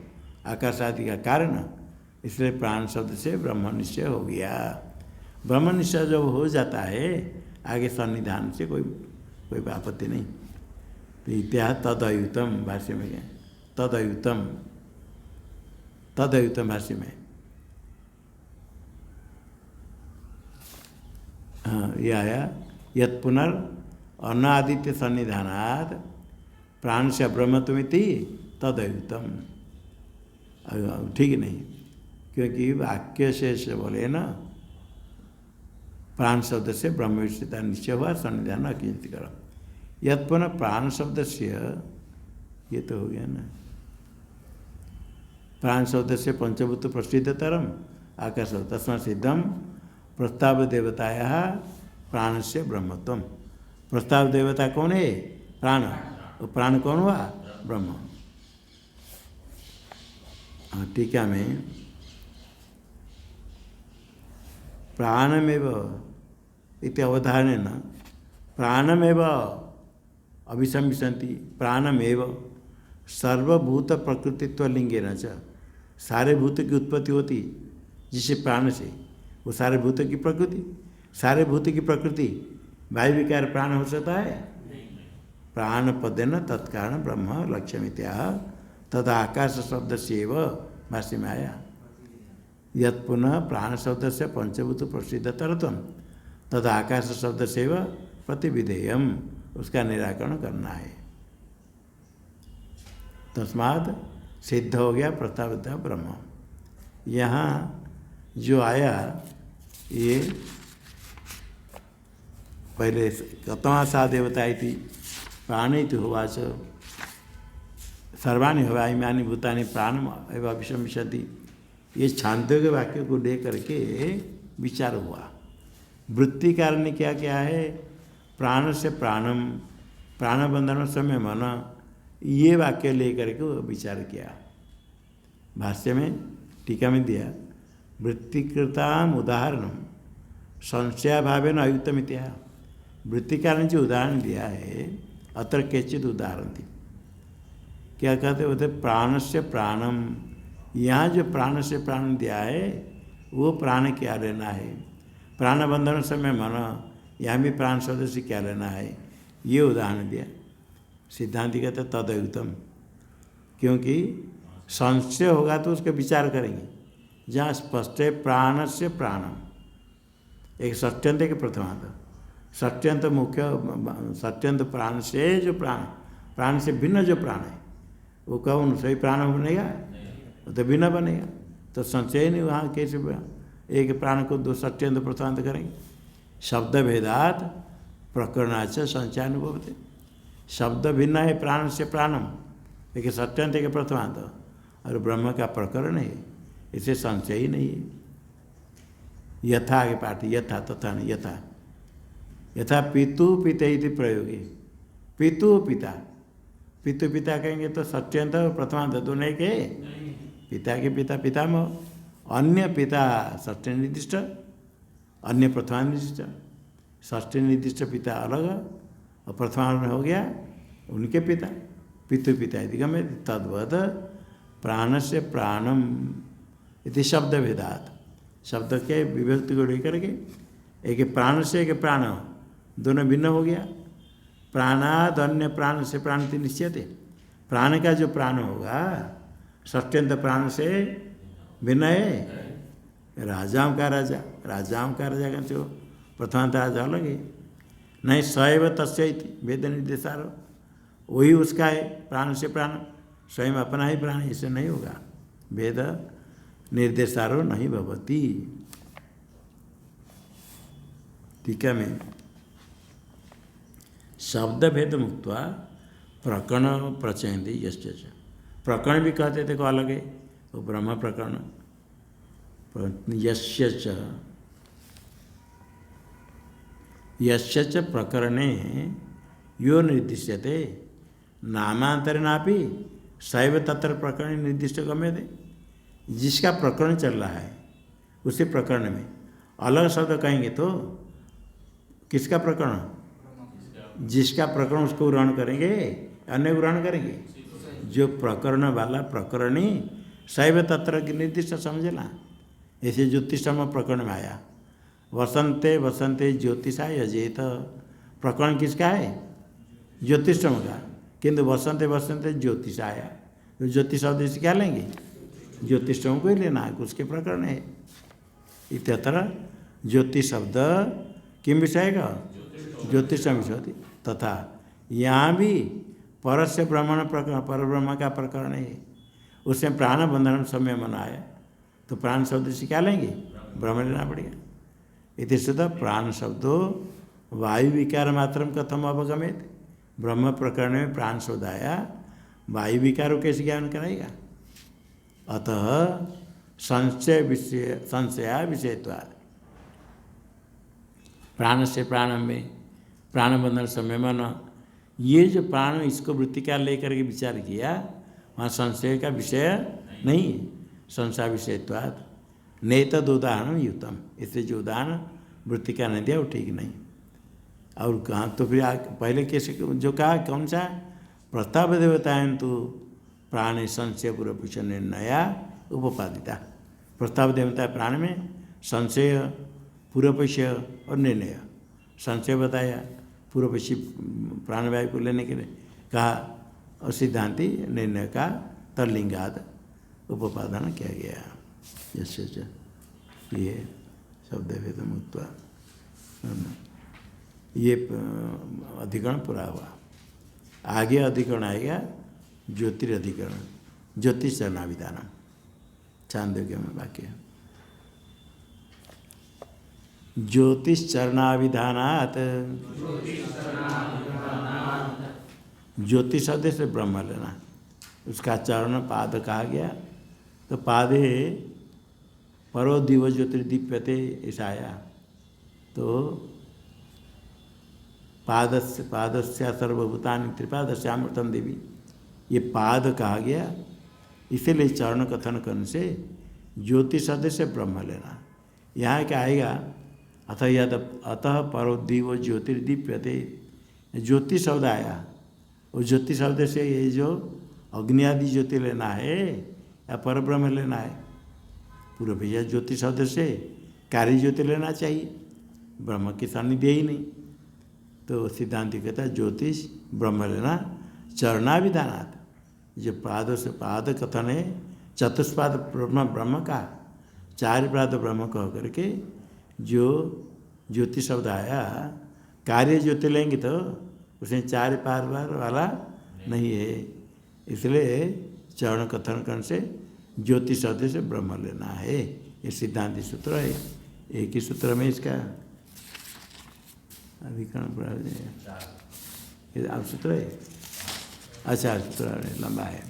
आकाश आदि का कारण, इसलिए प्राण शब्द से ब्रह्म निश्चय हो गया। ब्रह्म निश्चय जब हो जाता है आगे सन्निधान से कोई आपत्ति नहीं। तो इत्या तदयुतम भाष्य में गए, तदयुतम भाष्य में हाँ ये आया यत् पुनर् अनादित्य सन्निधानात् प्राण से ब्रह्मत्वमिति तदयुतम। ठीक नहीं, क्योंकि वाक्य शेष बोले ना प्राण शब्द से ब्रह्म विषयता निश्चय हुआ, सन्निधान अकिंचित करो। यत् पुनः प्राण शब्द से, ये तो हो गया ना, प्राण शब्द से पंचभूत प्रसिद्धतरम आकाश तस्मा सिद्धम प्रस्ताव देवताया प्राण से ब्रह्मत्वम। प्रस्ताव देवता कौन है? प्राण। वो प्राण कौन हुआ? ब्रह्म। हाँ, टीका में प्राणमेव इति अवधारणेन प्राणमेव अभिसंविशन्ति। प्राणमेव सर्वभूत प्रकृतित्व लिंगेन च, सारे भूत की उत्पत्ति होती जिससे प्राण से, वो सारे भूत की प्रकृति, सारे भूत की प्रकृति वायु विकार प्राण हो सकता है? प्राण पदेन तत्कारण ब्रह्म लक्ष्यमित्याह तद आकाश शब्द से भाष्य में आया। यत् पुनः प्राण शब्द से पंचभूत प्रसिद्धतरत्वम तद आकाश शब्द से प्रतिविधेयम, उसका निराकरण करना है। तस्माद सिद्ध हो गया प्रस्तावित ब्रह्म। यहाँ जो आया ये पहले कतवा सा देवता थी प्राणित होवाच सर्वाणी हवाईमानी भूतानि प्राणम एवं अभिशंसति। ये छांदोग्य वाक्य को लेकर के विचार हुआ। वृत्ति कारण क्या क्या है? प्राण से प्राणम, प्राण बंधन समय मन, ये वाक्य लेकर के विचार किया। भाष्य में टीका में दिया वृत्तिकृताम उदाहरणम संशयाभावेन अयुक्तमित्याह। वृत्ति कारण जो उदाहरण दिया है अत्र केचित उदाहरण थी। क्या कहते होते? प्राण से प्राणम, यहाँ जो प्राण से प्राण दिया है वो प्राण क्या लेना है? प्राण बंधन समय मन, यहाँ भी प्राण शब्द से क्या लेना है? ये उदाहरण दिया। सिद्धांति कहते तदयुक्तम, क्योंकि संशय होगा तो उसका विचार करेंगे। जहाँ स्पष्ट है प्राण से प्राणम, एक सत्यंत एक प्रथमांत। सत्यंत मुख्य, सत्यंत प्राण से जो प्राण, प्राण से भिन्न जो प्राण है वो कौन? सही प्राण बनेगा? वो तो भिन्न बनेगा, तो संशय नहीं। वहाँ कैसे एक प्राण को दो सत्यंत प्रथमांत करेंगे? शब्द भेदात प्रकरणाच संशयानुभवते। शब्द भिन्न है प्राण से प्राणम, लेकिन सत्यंत के प्रथमांत, और ब्रह्म का प्रकरण है, इसे संशय ही नहीं है। यथा आगे पाठ, यथा तथा नहीं, यथा यथा पितु पिता इति प्रयोगे। पितु पिता, पितु पिता कहेंगे तो सत्यंत और प्रथमांत दोनों के पिता के पिता पितामह, अन्य पिता षष्ठी निर्दिष्ट, अन्य प्रथमांत निर्दिष्ट। षष्ठी निर्दिष्ट पिता अलग और प्रथमांत हो गया उनके पिता, पितु पिता यदि गम्य तद्वद प्राण से प्राणम इति शब्द भेदात। शब्द के विभक्ति को लेकर के एक प्राण से एक प्राण दोनों भिन्न हो गया। प्राणाद अन्य प्राण से प्राण निश्चित है। प्राण का जो प्राण होगा सत्यंत प्राण से भिन्न है। राजाओं का राजा, राजाओं का राजा का जो प्रथमांत राजा अलग है। नहीं सैव तस्य वेद निर्देशारो, वही उसका है प्राण से प्राण, स्वयं अपना ही प्राण, इससे नहीं होगा। वेद निर्देशारो नहीं भवती। टीका में शब्द भेद मुक्त प्रकरण प्रचयंती यश्च, प्रकरण भी कहते थे को अलग है, वो ब्रह्म प्रकरण। यश्च प्रकरणे यो निर्दिश्यते नामांतरेणापि सैव तत्र प्रकरण निर्दिष्ट गम्यते। जिसका प्रकरण चल रहा है उसी प्रकरण में अलग शब्द कहेंगे तो किसका प्रकरण? जिसका प्रकरण उसको ग्रहण करेंगे, अन्य ग्रहण करेंगे। जो प्रकरण वाला प्रकरणी शैव तत्र निर्दिष्ट समझना। ऐसे ज्योतिषम प्रकरण में आया वसंते वसंते ज्योतिषा यजेत, प्रकरण किसका है? ज्योतिषम का, किंतु वसंते वसंते ज्योतिष आया तो ज्योतिष शब्द से क्या लेंगे? ज्योतिषम को ही लेना है, उसके प्रकरण है। इत्यत्र ज्योतिष शब्द किम विषय का? ज्योतिषम विषय। तथा यहाँ भी परस्य ब्रह्मण प्रकरण, पर ब्रह्म का प्रकरण है, उसमें प्राण बंधन समय मनाया तो प्राण शब्द से क्या लेंगे? ब्रह्म लेना पड़ेगा। इति शुद्ध प्राण शब्दों वायु विकार मात्रम कथम अवगमेत। ब्रह्म प्रकरण में प्राण शब्द आया, वायु विकारों कैसे ज्ञान कराएगा? अतः संशया विषयत्वाद प्राण से प्राण में प्राण बंधन समय मन, ये जो प्राण इसको वृत्ति का लेकर के विचार किया, वहाँ संशय का विषय नहीं, संशय विषयत्वात् नहीं तद उदाहरण युतम, इससे जो उदाहरण वृत्ति का नहीं दिया वो ठीक नहीं। और कहाँ तो फिर पहले कैसे जो कहा कौन सा प्रस्ताव देवताएं तो प्राण संशय पूर्वपक्ष निर्णया उपपादिता। प्रस्ताव देवता प्राण में संशय पूर्वपक्ष और निर्णय। संशय बताया, पूर्वपक्षी प्राणवायु को लेने के लिए कहा, और सिद्धांति निर्णय का तल्लिंगाद उपादान किया गया। जैसे ये शब्द भेद मुक्त, ये अधिकरण पूरा हुआ। आगे अधिकरण आएगा ज्योतिरधिकरण, ज्योतिष चरणाविधान, छांदोग्य में वाक्य। ज्योतिष चरणाविधानात्, ज्योतिष शब्द से ब्रह्म लेना, उसका चरण पाद कहा गया। तो पादे परो दिव ज्योतिर्दीप्यते ऐसा आया। तो पादस्य पादस्य सर्वभूतानि त्रिपादस्यामृतम देवी, ये पाद कहा गया, इसीलिए चरण कथन करने से ज्योति शब्द से ब्रह्म लेना। यहाँ क्या आएगा, अतः यद अतः परो दिव ज्योतिर्दीप्यते, ज्योति शब्द आया, और ज्योति शब्द से ये जो अग्नि आदि ज्योति लेना है या परब्रह्म लेना है, पूर्व भैया ज्योति शब्द से कार्य ज्योति लेना चाहिए, ब्रह्म की सानिध्य ही नहीं। तो सिद्धांत कहता है ज्योतिष ब्रह्म लेना चरणाविधानात्, जो पाद से पाद कथन है, चतुष्पाद ब्रह्म का, चार पाद ब्रह्म कह करके जो ज्योति शब्द आया, कार्य ज्योति लेंगे तो उसमें चार पाद वाला नहीं है, इसलिए चरण कथन करने से ज्योति शब्द से ब्रह्म लेना है। ये सिद्धांत सूत्र है, एक ही सूत्र में इसका अधिकरण ये आप सूत्र है। अच्छा सूत्र लंबा है,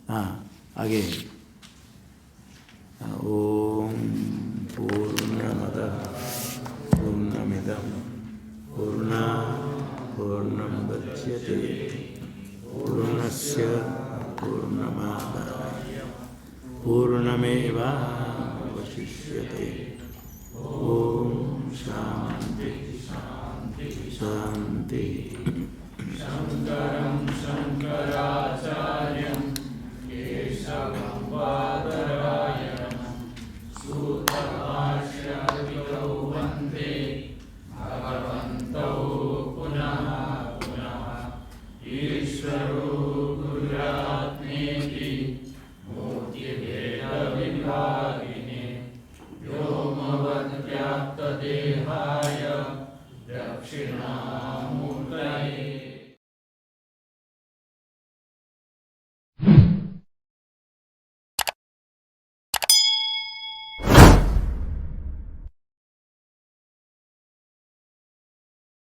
हाँ आगे। ओम पूर्णमदः पूर्णमिदं पूर्णमुदच्यते पूर्णस्य पूर्णमादाय पूर्णमेवावशिष्यते। ओम शांति शांति। शंकरं शंकराचार्यं केशवं बादरायणं सूत्रभाष्यविदौ वन्दे भगवन्तौ पुनः पुनः। ईश्वरो गुरुरात्मेति मूर्तिभेदविभागिने व्योमवद्व्याप्तदेहाय दक्षिणा